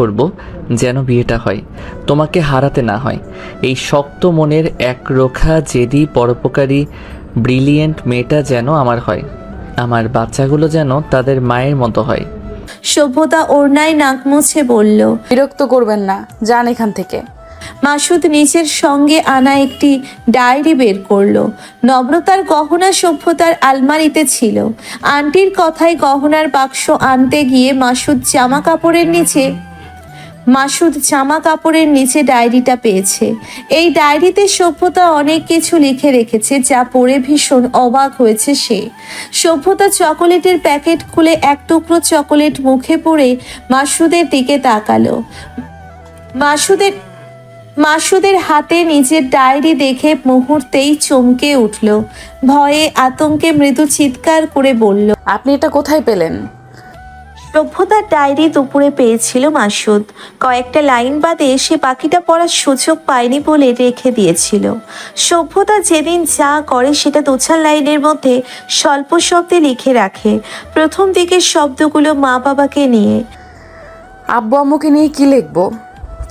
করব যেন বিয়েটা হয়, তোমাকে হারাতে না হয়। এই শক্ত মনের একরোখা জেদি পরোপকারী ব্রিলিয়েন্ট মেয়েটা যেন আমার হয়, আমার বাচ্চাগুলো যেন তাদের মায়ের মতো হয়। সভ্যতা ওড়নায় নাক মুছে বলল। বিরক্ত করবেন না, যান এখান থেকে। মাসুদ নিজের সঙ্গে আনা একটি ডায়েরি বের করলো। নম্রতার গহনা সভ্যতার আলমারিতে ছিল। আন্টির কথায় গহনার বাক্স আনতে গিয়ে মাসুদ জামা কাপড়ের নিচে ডায়েরিটা পেয়েছে। এই ডায়েরিতে সভ্যতা অনেক কিছু লিখে রেখেছে, যা পড়ে ভীষণ অবাক হয়েছে সে। সভ্যতা চকোলেটের প্যাকেট খুলে এক টুকরো চকোলেট মুখে পুরে মাসুদের দিকে তাকালো। মাসুদের হাতে নিজের ডায়েরি দেখে মুহূর্তেই চমকে উঠল। ভয়ে আতঙ্কে মৃদু চিৎকার করে বলল, আপনি এটা কোথায় পেলেন? সভ্যতার ডায়েরি দুপুরে পেয়েছিল মাসুদ। কয়েকটা লাইন বাদে সে বাকিটা পড়ার সুযোগ পায়নি বলে রেখে দিয়েছিল। সভ্যতা যেদিন যা করে সেটা 2-4 লাইনের মধ্যে স্বল্প শব্দে লিখে রাখে। প্রথম দিকের শব্দগুলো মা বাবাকে নিয়ে। আব্বু আম্মুকে নিয়ে কি লিখবো?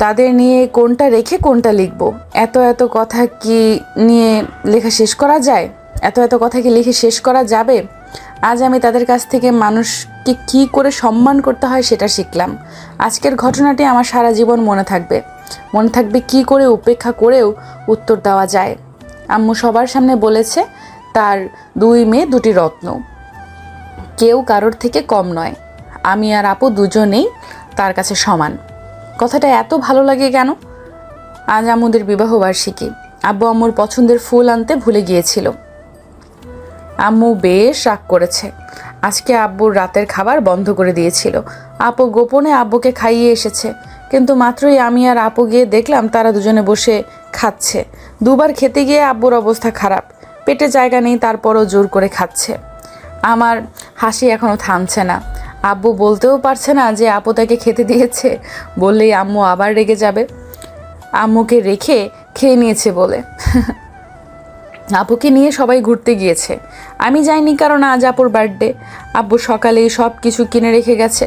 তাদের নিয়ে কোনটা রেখে কোনটা লিখবো? এত এত কথা কি নিয়ে লেখা শেষ করা যায়? এত এত কথা কি লিখে শেষ করা যাবে? আজ আমি তাদের কাছ থেকে মানুষকে কি করে সম্মান করতে হয় সেটা শিখলাম। আজকের ঘটনাটি আমার সারা জীবন মনে থাকবে কি করে উপেক্ষা করেও উত্তর দেওয়া যায়। আম্মু সবার সামনে বলেছে তার 2 মেয়ে 2টি রত্ন, কেউ কারোর থেকে কম নয়। আমি আর আপু দুজনেই তার কাছে সমান। কথাটা এত ভালো লাগে কেন? আজ আমাদের বিবাহবার্ষিকী। আব্বু আম্মুর পছন্দের ফুল আনতে ভুলে গিয়েছিল। আম্মু বেশ রাগ করেছে। আজকে আব্বুর রাতের খাবার বন্ধ করে দিয়েছিল। আপু গোপনে আব্বুকে খাইয়ে এসেছে, কিন্তু মাত্রই আমি আর আপু গিয়ে দেখলাম তারা দুজনে বসে খাচ্ছে। 2বার খেতে গিয়ে আব্বুর অবস্থা খারাপ, পেটে জায়গা নেই, তারপরও জোর করে খাচ্ছে। আমার হাসি এখনও থামছে না। আব্বু বলতেও পারছে না যে আপু তাকে খেতে দিয়েছে, বললেই আম্মু আবার রেগে যাবে। আম্মুকে রেখে খেয়ে নিয়েছে বলে। আপুকে নিয়ে সবাই ঘুরতে গিয়েছে, আমি যাইনি কারণ আজ আপুর বার্থডে। আব্বু সকালেই সব কিছু কিনে রেখে গেছে।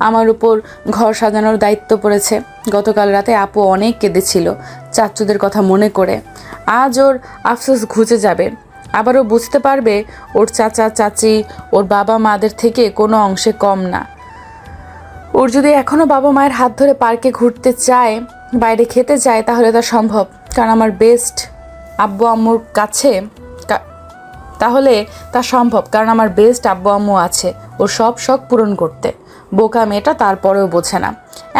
আমার উপর ঘর সাজানোর দায়িত্ব পড়েছে। গতকাল রাতে আপু অনেক কেঁদেছিল চাচ্চুদের কথা মনে করে। আজ ওর আফসোস ঘুচে যাবে। আবারও বুঝতে পারবে ওর চাচা চাচি ওর বাবা মাদের থেকে কোনো অংশে কম না। ওর যদি এখনও বাবা মায়ের হাত ধরে পার্কে ঘুরতে চায়, বাইরে খেতে চায়, তাহলে তা সম্ভব, কারণ আমার বেস্ট আব্বু আম্মুর কাছে তাহলে তা সম্ভব কারণ আমার বেস্ট আব্বু আম্মু আছে ওর সব শখ পূরণ করতে। বোকা মেয়েটা তারপরেও বোঝে না।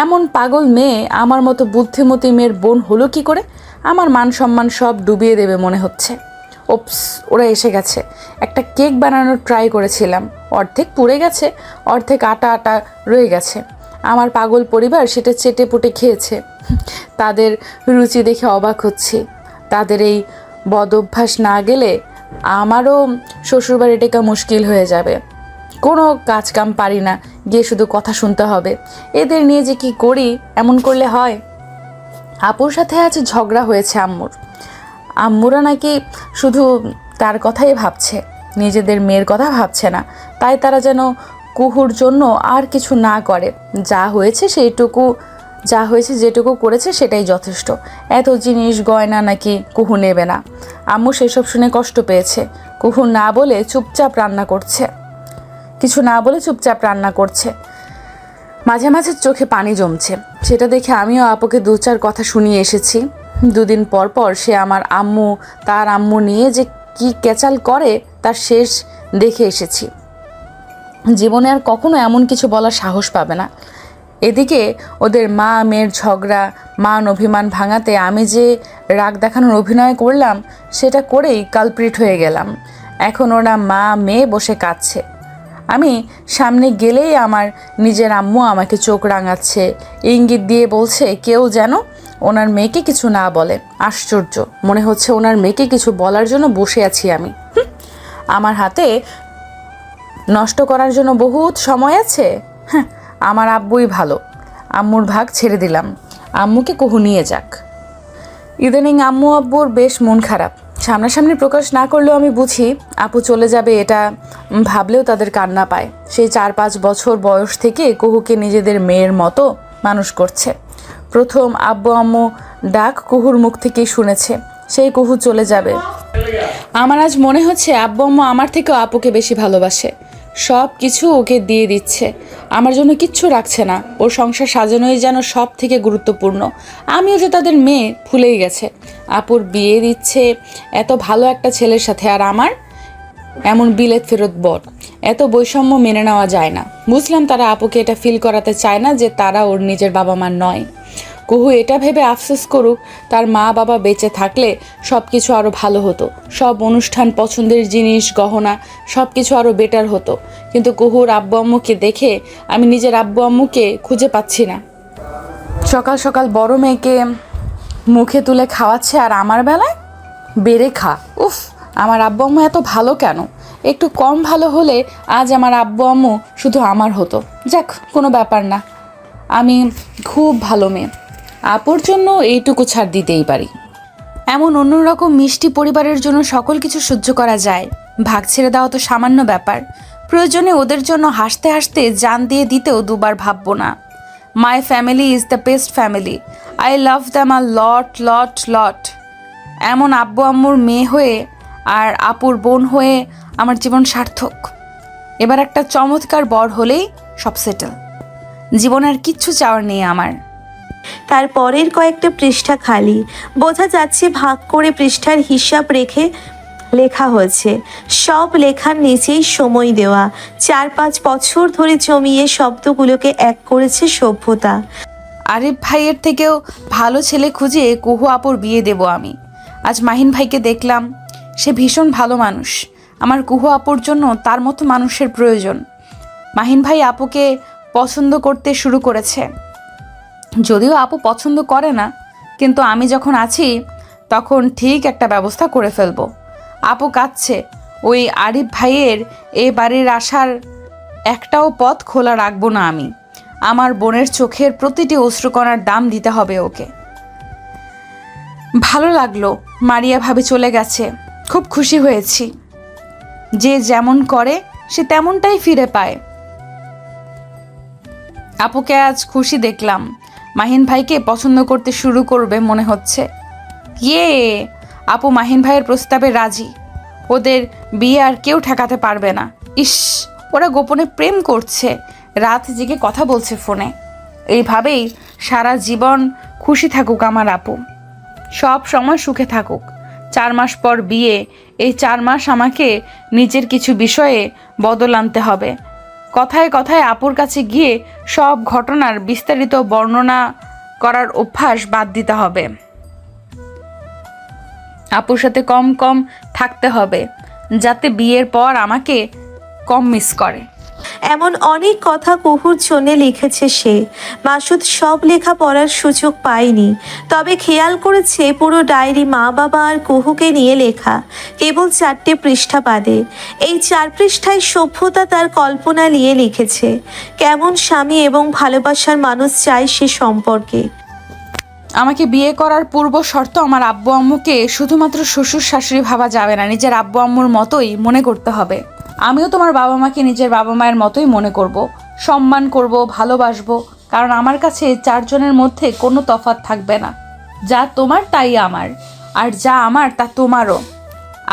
এমন পাগল মেয়ে আমার মতো বুদ্ধিমতী মেয়ের বোন হলো কি করে? আমার মান সম্মান সব ডুবিয়ে দেবে মনে হচ্ছে। ওপস, ওরা এসে গেছে। একটা কেক বানানোর ট্রাই করেছিলাম, অর্ধেক পুড়ে গেছে, অর্ধেক আটা আটা রয়ে গেছে। আমার পাগল পরিবার সেটা চেটে পুটে খেয়েছে। তাদের রুচি দেখে অবাক হচ্ছি। তাদের এই বদ অভ্যাস না গেলে আমারও শ্বশুরবাড়ি টেকা মুশকিল হয়ে যাবে। কোনো কাজ কাম পারি না, গিয়ে শুধু কথা শুনতে হবে। এদের নিয়ে যে কি করি, এমন করলে হয়? আপুর সাথে আজ ঝগড়া হয়েছে আম্মুরা নাকি শুধু তার কথাই ভাবছে, নিজেদের মেয়ের কথা ভাবছে না। তাই তারা যেন কুহুর জন্য আর কিছু না করে। যা হয়েছে যেটুকু করেছে সেটাই যথেষ্ট। এত জিনিস গয়না নাকি কুহু নেবে না। আম্মু সেসব শুনে কষ্ট পেয়েছে। কুহু না বলে চুপচাপ রান্না করছে। মাঝে মাঝে চোখে পানি জমছে। সেটা দেখে আমিও আপুকে 2-4 কথা শুনিয়ে এসেছি। 2 দিন পর পর সে তার আম্মু নিয়ে যে কি কেচাল করে তার শেষ দেখে এসেছি। জীবনে আর কখনো এমন কিছু বলার সাহস পাবে না। এদিকে ওদের মা মেয়ের ঝগড়া, মান অভিমান ভাঙাতে আমি যে রাগ দেখানোর অভিনয় করলাম, সেটা করেই কালপ্রিট হয়ে গেলাম। এখন ওরা মা মেয়ে বসে কাঁদছে। আমি সামনে গেলেই আমার নিজের আম্মু আমাকে চোখ রাঙাচ্ছে, ইঙ্গিত দিয়ে বলছে কেউ যেন ওনার মেয়েকে কিছু না বলে। আশ্চর্য, মনে হচ্ছে ওনার মেয়েকে কিছু বলার জন্য বসে আছি আমি। আমার হাতে নষ্ট করার জন্য বহুত সময় আছে। হ্যাঁ, আমার আব্বুই ভালো। আম্মুর ভাগ ছেড়ে দিলাম, আম্মুকে কুহু নিয়ে যাক। ইদানিং আম্মু আব্বুর বেশ মন খারাপ। সামনাসামনি প্রকাশ না করলেও আমি বুঝি আপু চলে যাবে, এটা ভাবলেও তাদের কান্না পায়। সেই 4-5 বছর বয়স থেকে কুহুকে নিজেদের মেয়ের মতো মানুষ করছে। প্রথম আব্বু আম্মু ডাক কুহুর মুখ থেকেই শুনেছে, সেই কুহু চলে যাবে। আমার আজ মনে হচ্ছে আব্বু আম্মু আমার থেকেও আপুকে বেশি ভালোবাসে, সব কিছু ওকে দিয়ে দিচ্ছে, আমার জন্য কিচ্ছু রাখছে না। ওর সংসার সাজানোই যেন সব থেকে গুরুত্বপূর্ণ। আমিও যে তাদের মেয়ে ভুলেই গেছে। আপুর বিয়ে দিচ্ছে এত ভালো একটা ছেলের সাথে, আর আমার এমন বিলেত ফেরত বর। এত বৈষম্য মেনে নেওয়া যায় না। বুঝলাম তারা আপুকে এটা ফিল করাতে চায় না যে তারা ওর নিজের বাবা মা নয়। কুহু এটা ভেবে আফসোস করুক, তার মা বাবা বেঁচে থাকলে সব কিছু আরও ভালো হতো, সব অনুষ্ঠান, পছন্দের জিনিস, গহনা সব কিছু আরও বেটার হতো। কিন্তু কুহুর আব্বু আম্মুকে দেখে আমি নিজের আব্বু আম্মুকে খুঁজে পাচ্ছি না। সকাল সকাল বড় মেয়েকে মুখে তুলে খাওয়াচ্ছে, আর আমার বেলায় বেড়ে খা। উফ, আমার আব্বু আম্মু এত ভালো কেন? একটু কম ভালো হলে আজ আমার আব্বু আম্মু শুধু আমার হতো। যাক, কোনো ব্যাপার না, আমি খুব ভালো মেয়ে, আপুর জন্য এইটুকু ছাড় দিতেই পারি। এমন অন্যরকম মিষ্টি পরিবারের জন্য সকল কিছু সহ্য করা যায়। ভাগ ছেড়ে দেওয়া তো সামান্য ব্যাপার, প্রয়োজনে ওদের জন্য হাসতে হাসতে জান দিয়ে দিতেও দুবার ভাববো না। My family is the best family, I love them a lot lot lot. এমন আব্বু আম্মুর মেয়ে হয়ে আর আপুর বোন হয়ে আমার জীবন সার্থক। এবার একটা চমৎকার বর হলেই সব সেটেল। জীবন আর কিচ্ছু চাওয়ার নেই আমার। তারপরের কয়েকটা পৃষ্ঠা খালি, বোঝা যাচ্ছে ভাগ করে পৃষ্ঠার হিসাব রেখে লেখা হয়েছে। সব লেখার নিচেই সময় দেওয়া। 4-5 বছর ধরে জমিয়ে শব্দগুলোকে এক করেছে সভ্যতা। আরিফ ভাইয়ের থেকেও ভালো ছেলে খুঁজে কুহু আপুর বিয়ে দেব আমি। আজ মাহিন ভাইকে দেখলাম, সে ভীষণ ভালো মানুষ। আমার কুহু আপুর জন্য তার মতো মানুষের প্রয়োজন। মাহিন ভাই আপুকে পছন্দ করতে শুরু করেছে, যদিও আপু পছন্দ করে না, কিন্তু আমি যখন আছি তখন ঠিক একটা ব্যবস্থা করে ফেলবো। আপু কাঁদছে, ওই আরিফ ভাইয়ের এ বাড়ির আসার একটাও পথ খোলা রাখবো না আমি। আমার বোনের চোখের প্রতিটি অশ্রুকণার দাম দিতে হবে ওকে। ভালো লাগলো মারিয়া ভাবি চলে গেছে, খুব খুশি হয়েছি। যে যেমন করে সে তেমনটাই ফিরে পায়। আপুকে আজ খুশি দেখলাম, মাহিন ভাইকে পছন্দ করতে শুরু করবে মনে হচ্ছে। ইয়ে, আপু মাহিন ভাইয়ের প্রস্তাবে রাজি। ওদের বিয়ে আর কেউ ঠেকাতে পারবে না। ইস, ওরা গোপনে প্রেম করছে, রাত জেগে কথা বলছে ফোনে। এইভাবেই সারা জীবন খুশি থাকুক আমার আপু, সব সময় সুখে থাকুক। 4 মাস পর বিয়ে, এই 4 মাস আমাকে নিজের কিছু বিষয়ে বদল আনতে হবে। কথায় কথায় আপুর কাছে গিয়ে সব ঘটনার বিস্তারিত বর্ণনা করার অভ্যাস বাদ দিতে হবে। আপুর সাথে কম কম থাকতে হবে, যাতে বিয়ের পর আমাকে কম মিস করে। এমন অনেক কথা কুহুর জন্য লিখেছে সে। মাসুদ সব লেখা পড়ার সুযোগ পায়নি, তবে খেয়াল করেছে পুরো ডায়েরি মা বাবা আর কুহুকে নিয়ে লেখা। কেবল 4টে পৃষ্ঠা বাদে। এই 4 পৃষ্ঠায় সভ্যতা তার কল্পনা নিয়ে লিখেছে কেমন স্বামী এবং ভালোবাসার মানুষ চায় সে সম্পর্কে। আমাকে বিয়ে করার পূর্ব শর্ত, আমার আব্বু আম্মুকে শুধুমাত্র শ্বশুর শাশুড়ি ভাবা যাবে না, নিজের আব্বু আম্মুর মতোই মনে করতে হবে। আমিও তোমার বাবা মাকে নিজের বাবা মায়ের মতোই মনে করব, সম্মান করব, ভালোবাসবো। কারণ আমার কাছে 4 জনের মধ্যে কোনো তফাৎ থাকবে না। যা তোমার তাই আমার, আর যা আমার তা তোমারও।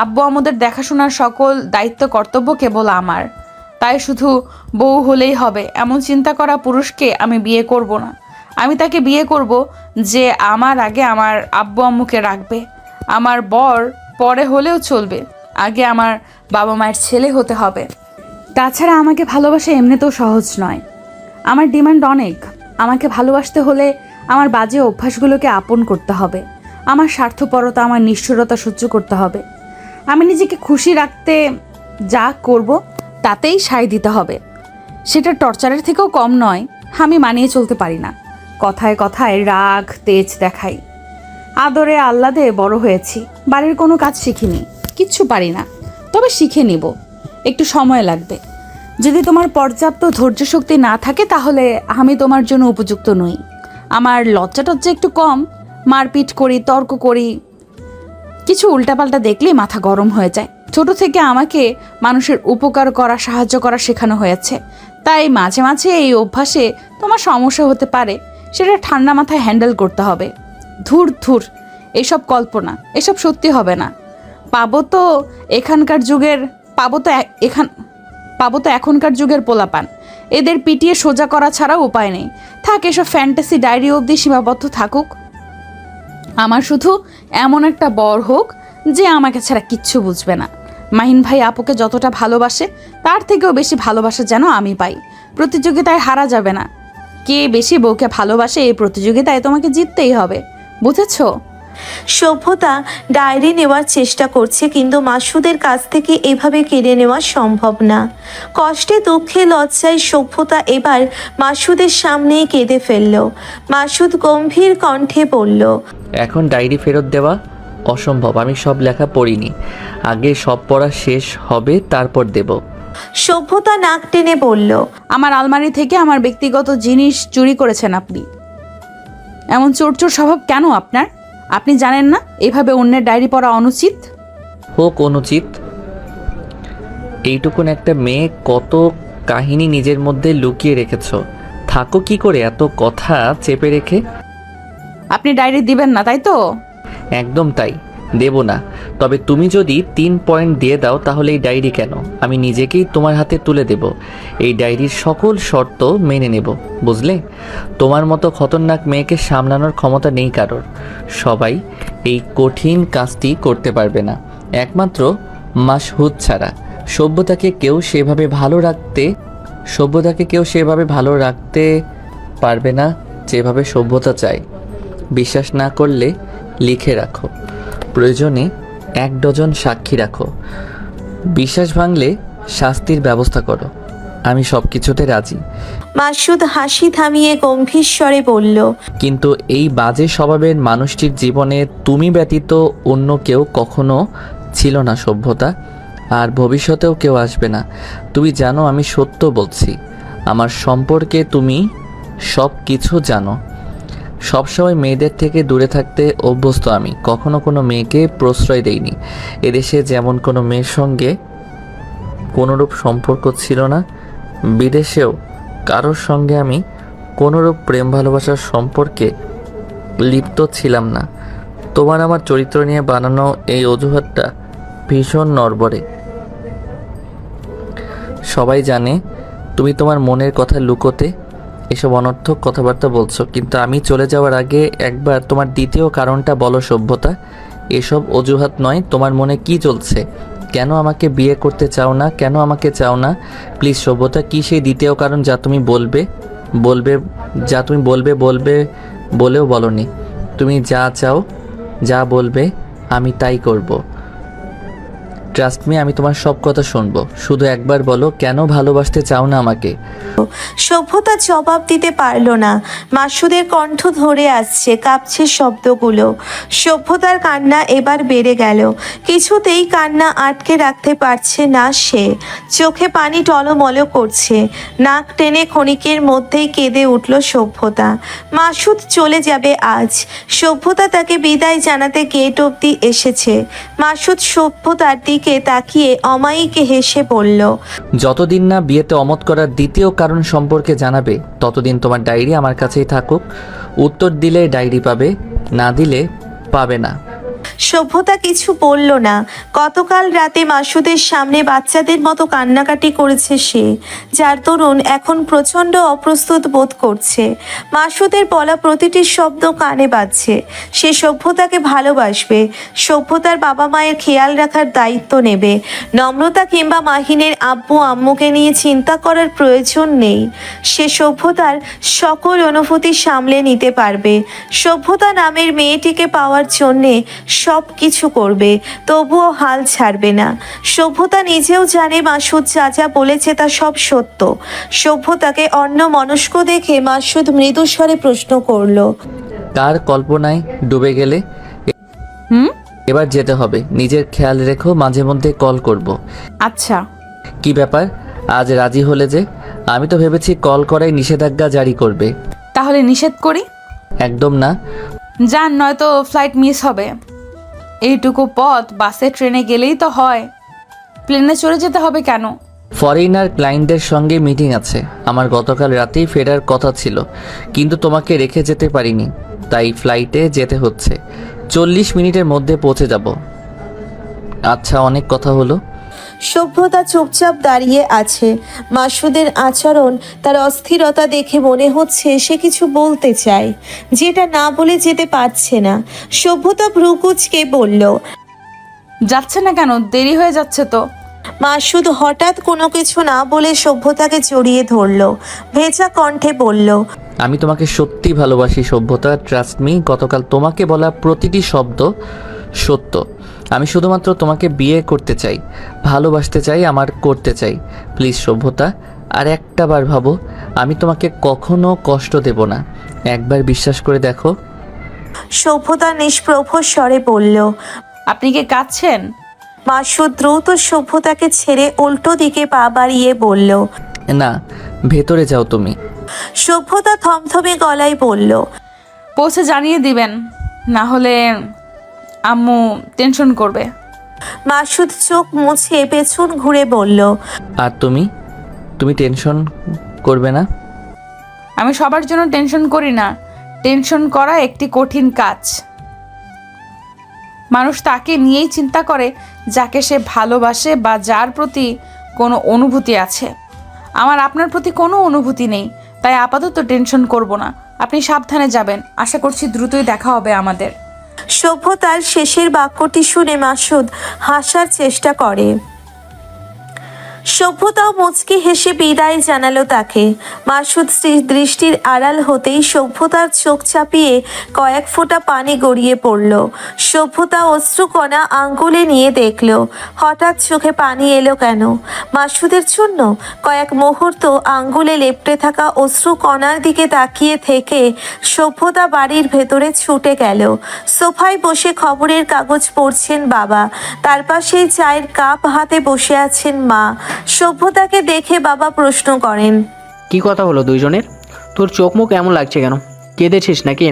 আব্বু আম্মুদের দেখাশোনার সকল দায়িত্ব কর্তব্য কেবল আমার। তাই শুধু বউ হলেই হবে এমন চিন্তা করা পুরুষকে আমি বিয়ে করব না। আমি তাকে বিয়ে করব যে আমার আগে আমার আব্বু আম্মুকে রাখবে। আমার বর পরে হলেও চলবে, আগে আমার বাবা মায়ের ছেলে হতে হবে। তাছাড়া আমাকে ভালোবাসা এমনিতেও সহজ নয়, আমার ডিমান্ড অনেক। আমাকে ভালোবাসতে হলে আমার বাজে অভ্যাসগুলোকে আপন করতে হবে, আমার স্বার্থপরতা, আমার নিষ্ঠুরতা সহ্য করতে হবে। আমি নিজেকে খুশি রাখতে যা করব তাতেই সায় দিতে হবে। সেটা টর্চারের থেকেও কম নয়। আমি মানিয়ে চলতে পারি না, কথায় কথায় রাগ তেজ দেখাই। আদরে আহ্লাদে বড় হয়েছি, বাড়ির কোনো কাজ শিখিনি, কিচ্ছু পারি না, তবে শিখে নিব। একটু সময় লাগবে। যদি তোমার পর্যাপ্ত ধৈর্য শক্তি না থাকে তাহলে আমি তোমার জন্য উপযুক্ত নই। আমার লজ্জা টজ্জা একটু কম, মারপিট করি, তর্ক করি, কিছু উল্টাপাল্টা দেখলেই মাথা গরম হয়ে যায়। ছোট থেকে আমাকে মানুষের উপকার করা, সাহায্য করা শেখানো হয়েছে, তাই মাঝে মাঝে এই অভ্যাসে তোমার সমস্যা হতে পারে, সেটা ঠান্ডা মাথায় হ্যান্ডেল করতে হবে। ধুর ধুর, এসব কল্পনা, এসব সত্যি হবে না। পাবো তো এখনকার যুগের পোলাপান, এদের পিটিয়ে সোজা করা ছাড়া উপায় নেই। থাক, এসব ফ্যান্টাসি ডায়েরি অবধি সীমাবদ্ধ থাকুক। আমার শুধু এমন একটা বর হোক যে আমাকে ছাড়া কিচ্ছু বুঝবে না। মাহিন ভাই আপুকে যতটা ভালোবাসে তার থেকেও বেশি ভালোবাসা যেন আমি পাই। প্রতিযোগিতায় হারা যাবে না। কে বেশি বউকে ভালোবাসে এই প্রতিযোগিতায় তোমাকে জিততেই হবে, বুঝেছো? সভ্যতা ডায়েরি নেওয়ার চেষ্টা করছে, কিন্তু মাসুদের কাছ থেকে এভাবে কেড়ে নেওয়া সম্ভব না। কষ্টে দুঃখে লজ্জায় সভ্যতা এবার মাসুদের সামনেই কেঁদে ফেলল। মাসুদ গম্ভীর কণ্ঠে বলল, এখন ডায়েরি ফেরত দেওয়া অসম্ভব। আমি সব লেখা পড়িনি, আগে সব পড়া শেষ হবে তারপর দেব। সভ্যতা নাক টেনে বলল, আমার আলমারি থেকে আমার ব্যক্তিগত জিনিস চুরি করেছেন আপনি। এমন চোর স্বভাব কেন আপনার? আপনি জানেন না এভাবে অন্যের ডায়েরি পড়া অনুচিত? হোক অনুচিত, এইটুকুন একটা মেয়ে কত কাহিনী নিজের মধ্যে লুকিয়ে রেখেছ। থাকো কি করে এত কথা চেপে রেখে? আপনি ডায়েরি দিবেন না, তাই তো? একদম তাই, দেব না। তবে তুমি যদি 3 পয়েন্ট দিয়ে দাও তাহলে এই ডায়েরি কেন, আমি নিজেকেই তোমার হাতে তুলে দেব। এই ডায়েরির সকল শর্ত মেনে নেব, বুঝলে? তোমার মতো খতরনাক মেয়েকে সামলানোর ক্ষমতা নেই কারোর। সবাই এই কঠিন কাজটি করতে পারবে না, একমাত্র মাসহুদ ছাড়া। সভ্যতাকে কেউ সেভাবে ভালো রাখতে পারবে না যেভাবে সভ্যতা চায়। বিশ্বাস না করলে লিখে রাখো, প্রয়োজনে 1 ডজন সাক্ষী রাখো। বিশ্বাস ভাঙলে শাস্তির ব্যবস্থা করো। আমি সব কিছুতে রাজি। মাসুদ হাসি থামিয়ে গম্ভীর স্বরে বলল, কিন্তু এই বাজে স্বভাবের মানুষটির জীবনে তুমি ব্যতীত অন্য কেউ কখনো ছিল না সভ্যতা, আর ভবিষ্যতেও কেউ আসবে না। তুমি জানো আমি সত্য বলছি। আমার সম্পর্কে তুমি সব কিছু জানো। সবসময় মেয়েদের থেকে দূরে থাকতে অভ্যস্ত আমি, কখনো কোনো মেয়েকে প্রশ্রয় দেইনি। এদেশে যেমন কোনো মেয়ের সঙ্গে কোনোরূপ সম্পর্ক ছিল না, বিদেশেও কারোর সঙ্গে আমি কোনোরূপ প্রেম ভালোবাসার সম্পর্কে লিপ্ত ছিলাম না। তোমার আমার চরিত্র নিয়ে বানানো এই অজুহাতটা ভীষণ নড়বড়ে। সবাই জানে তুমি তোমার মনের কথা লুকোতে এসব অনর্থক কথাবার্তা বলছো, কিন্তু আমি চলে যাওয়ার আগে একবার তোমার দ্বিতীয় কারণটা বলো সভ্যতা। এসব অজুহাত নয়, তোমার মনে কি চলছে? কেন আমাকে বিয়ে করতে চাও না? কেন আমাকে চাও না? প্লিজ সভ্যতা, কি সেই দ্বিতীয় কারণ যা তুমি বলবে বলেও বলনি? তুমি যা চাও, যা বলবে আমি তাই করব। ট্রাস্ট মি, আমি তোমার সব কথা শুনবো। শুধু একবার বলো কেন ভালোবাসতে চাও না আমাকে? সভ্যতা জবাব দিতে পারল না। মাসুদের কণ্ঠ ধরে আসছে, কাঁপছে শব্দগুলো। সভ্যতার কান্না এবার বেড়ে গেল। কিছুতেই কান্না আটকে রাখতে পারছে না সে। চোখে পানি টলমল করছে। নাক টেনে ক্ষণিকের মধ্যেই কেঁদে উঠল সভ্যতা। মাসুদ চলে যাবে আজ। সভ্যতা তাকে বিদায় জানাতে গেট অবধি এসেছে। মাসুদ সভ্যতার দিকে তাকিয়ে অমায়িকে হেসে বলল, যতদিন না বিয়েতে অমত করার দ্বিতীয় কারণ সম্পর্কে জানাবে ততদিন তোমার ডায়েরি আমার কাছেই থাকুক। উত্তর দিলে ডায়েরি পাবে, না দিলে পাবে না। সভ্যতা কিছু বলল না। গতকাল রাতে মাসুদের সামনে বাচ্চাদের মতো কান্নাকাটি করেছে সে, যার দরুন এখন প্রচণ্ড অপ্রস্তুত বোধ করছে। মাসুদের বলা প্রতিটি শব্দ কানে বাজছে। সে সভ্যতাকে ভালোবাসবে, সভ্যতার বাবা মায়ের খেয়াল রাখার দায়িত্ব নেবে। নম্রতা কিংবা মাহিনের আব্বু আম্মুকে নিয়ে চিন্তা করার প্রয়োজন নেই। সে সভ্যতার সকল অনুভূতি সামলে নিতে পারবে। সভ্যতা নামের মেয়েটিকে পাওয়ার জন্যে সব কিছু করবে, তবুও হাল ছাড়বে না। সভ্যতা নিজেও জানে মাসুদ যা যা বলেছে তা সব সত্য। সভ্যতাকে অন্য মনস্ক দেখে মাসুদ মৃদু স্বরে প্রশ্ন করল, কার কল্পনায় ডুবে গেলে? এবার যেতে হবে, নিজের খেয়াল রেখো। মাঝে মধ্যে কল করব। আচ্ছা। কি ব্যাপার, আজ রাজি হলে যে? আমি তো ভেবেছি কল করাই নিষেধাজ্ঞা জারি করবে। তাহলে নিষেধ করি? একদম না। যান, নয়তো ফ্লাইট মিস হবে। এইটুকু পথ বাসে ট্রেনে গেলেই তো হয়, প্লেনে চড়ে যেতে হবে কেন? ফরেনার ক্লায়েন্টদের সঙ্গে মিটিং আছে। আমার গতকাল রাতেই ফেরার কথা ছিল, কিন্তু তোমাকে রেখে যেতে পারিনি, তাই ফ্লাইটে যেতে হচ্ছে। 40 মিনিটের মধ্যে পৌঁছে যাব। আচ্ছা, অনেক কথা হলো। সভ্যতা চুপচাপ দাঁড়িয়ে আছে। মাসুদের আচরণ, তার অস্থিরতা দেখে মনে হচ্ছে সে কিছু বলতে চায়, যেটা না বলে যেতে পারছে না। সভ্যতা ভ্রুকুচকে বলল, যাচ্ছে না কেন? দেরি হয়ে যাচ্ছে তো। মাসুদ হঠাৎ কোনো কিছু না বলে সভ্যতাকে জড়িয়ে ধরল। ভেজা কণ্ঠে বলল, আমি তোমাকে সত্যি ভালোবাসি সভ্যতা, ট্রাস্ট মি। গতকাল তোমাকে বলা প্রতিটি শব্দ সত্য। আমি শুধুমাত্র তোমাকে বিয়ে করতে চাই, ভালোবাসতে চাই, আমার করতে চাই। প্লিজ সভ্যতা, আর একটা বার ভাবো, আমি তোমাকে কখনো কষ্ট দেব না। একবার বিশ্বাস করে দেখো। সভ্যতা নিষ্প্রভ স্বরে বলল। আপনি কি কাঁদছেন? মাসুদ দ্রুত সভ্যতাকে ছেড়ে উল্টো দিকে পা বাড়িয়ে বলল। না, ভেতরে যাও তুমি। সভ্যতা থমথমে গলায় বলল, পৌঁছে জানিয়ে দিবেন, না হলে আম্মু টেনশন করবে। মাসুদ চোখ মুছে পেছন ঘুরে বলল, আর তুমি তুমি টেনশন করবে না। আমি সবার জন্য টেনশন করি না। টেনশন করা একটি কঠিন কাজ। মানুষ তাকে নিয়েই চিন্তা করে যাকে সে ভালোবাসে বা যার প্রতি কোনো অনুভূতি আছে। আমার আপনার প্রতি কোনো অনুভূতি নেই, তাই আপাতত টেনশন করব না। আপনি সাবধানে যাবেন, আশা করছি দ্রুতই দেখা হবে আমাদের। সভ্যতার শেষের বাক্যটি শুনে মাসুদ হাসার চেষ্টা করে। সভ্যতাও মুচকি হেসে বিদায় জানালো তাকে। মাসুদ দৃষ্টির আড়াল হতেই সভ্যতার চোখ চাপিয়ে কয়েক ফোঁটা পানি গড়িয়ে পড়ল। সভ্যতা অশ্রুকণা আঙ্গুলে নিয়ে দেখল, হঠাৎ চোখে পানি এলো কেন? মাসুদের জন্য? কয়েক মুহূর্ত আঙ্গুলে লেপ্টে থাকা অশ্রুকণার দিকে তাকিয়ে থেকে সভ্যতা বাড়ির ভেতরে ছুটে গেল। সোফায় বসে খবরের কাগজ পড়ছেন বাবা, তার পাশেই চায়ের কাপ হাতে বসে আছেন মা। সভ্যতাকে দেখে বাবা প্রশ্ন করেন, কি কথা হলো দুইজনের? তোর চোখ মুখ এমন লাগছে কেন? কেঁদেছিস নাকি?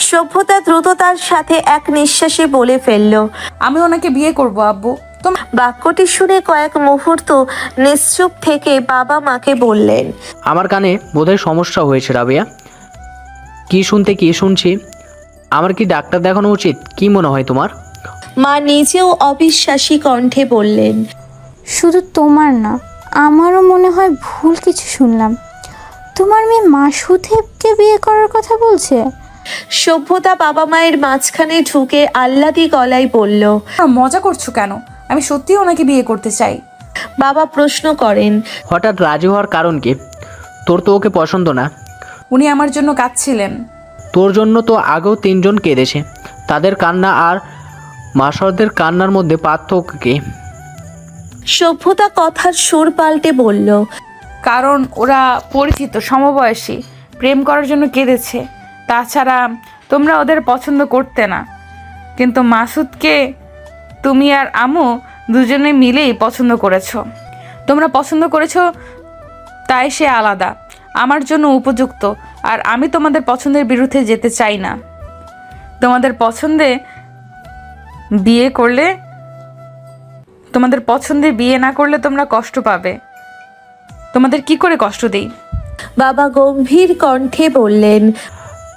সভ্যতা দ্রুততার সাথে এক নিঃশ্বাসে বলে ফেলল, আমি ওনাকে বিয়ে করব আব্বু। বাক্যটি শুনে কয়েক মুহূর্ত নিশ্চুপ থেকে বাবা মাকে বললেন, আমার কানে বোধহয় সমস্যা হয়েছে রাবেয়া। কি শুনছি? আমার কি ডাক্তার দেখানো উচিত? কি মনে হয় তোমার? মা নিজেও অবিশ্বাসী কণ্ঠে বললেন, শুধু তোমার না, আমারও মনে হয় ভুল কিছু শুনলাম। তোমার মেয়ে মাসুদকে বিয়ে করার কথা বলছে। সভ্যতা বাবা মায়ের মাঝখানে ঢুকে আহ্লাদি গলায় বলল, মজা করছো কেন? আমি সত্যিই ওনাকে বিয়ে করতে চাই। বাবা প্রশ্ন করেন, হঠাৎ রাজি হওয়ার কারণ কি? তোর তো ওকে পছন্দ না। উনি আমার জন্য কাঁদছিলেন। তোর জন্য তো আগেও 3 জন কেঁদেছে। তাদের কান্না আর মাসুদের কান্নার মধ্যে পার্থক্য কি? সভ্যতা কথার সুর পাল্টে বলল, কারণ ওরা পরিচিত, সমবয়সী, প্রেম করার জন্য কেঁদেছে। তাছাড়া তোমরা ওদের পছন্দ করতে না, কিন্তু মাসুদকে তুমি আর আমু দুজনে মিলেই পছন্দ করেছো। তোমরা পছন্দ করেছো, তাই সে আলাদা, আমার জন্য উপযুক্ত। আর আমি তোমাদের পছন্দের বিরুদ্ধে যেতে চাই না। তোমাদের পছন্দে বিয়ে না করলে তোমরা কষ্ট পাবে। তোমাদের কি করে কষ্ট দেই? বাবা গম্ভীর কণ্ঠে বললেন,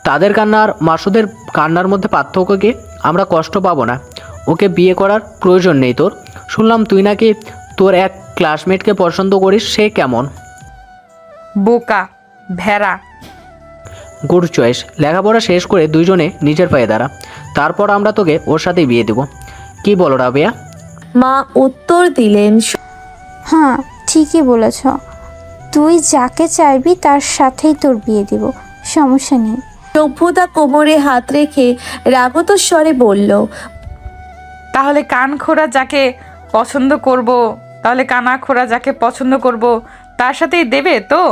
তাদের কান্না আর মাসুদের কান্নার মধ্যে পার্থক্য কি? আমরা কষ্ট পাবো না। ওকে বিয়ে করার প্রয়োজন নেই তোর। শুনলাম তুই নাকি তোর এক ক্লাসমেটকে পছন্দ করিস। সে কেমন? বোকা, ভেড়া। Good choice. লেখাপড়া শেষ করে দুইজনে নিজের পায়ে দাঁড়া, তারপর আমরা তোকে ওর সাথে বিয়ে দেব। কি বলো রাবেয়া? মা উত্তর দিলেন, হ্যাঁ, ঠিকই বলেছ। তুই যাকে চাইবি তার সাথেই তোর বিয়ে দিব, সমস্যা নেই। সভ্যতা কোমরে হাত রেখে রাগত স্বরে বলল, তাহলে কানা খোড়া যাকে পছন্দ করব তার সাথেই দেবে তো?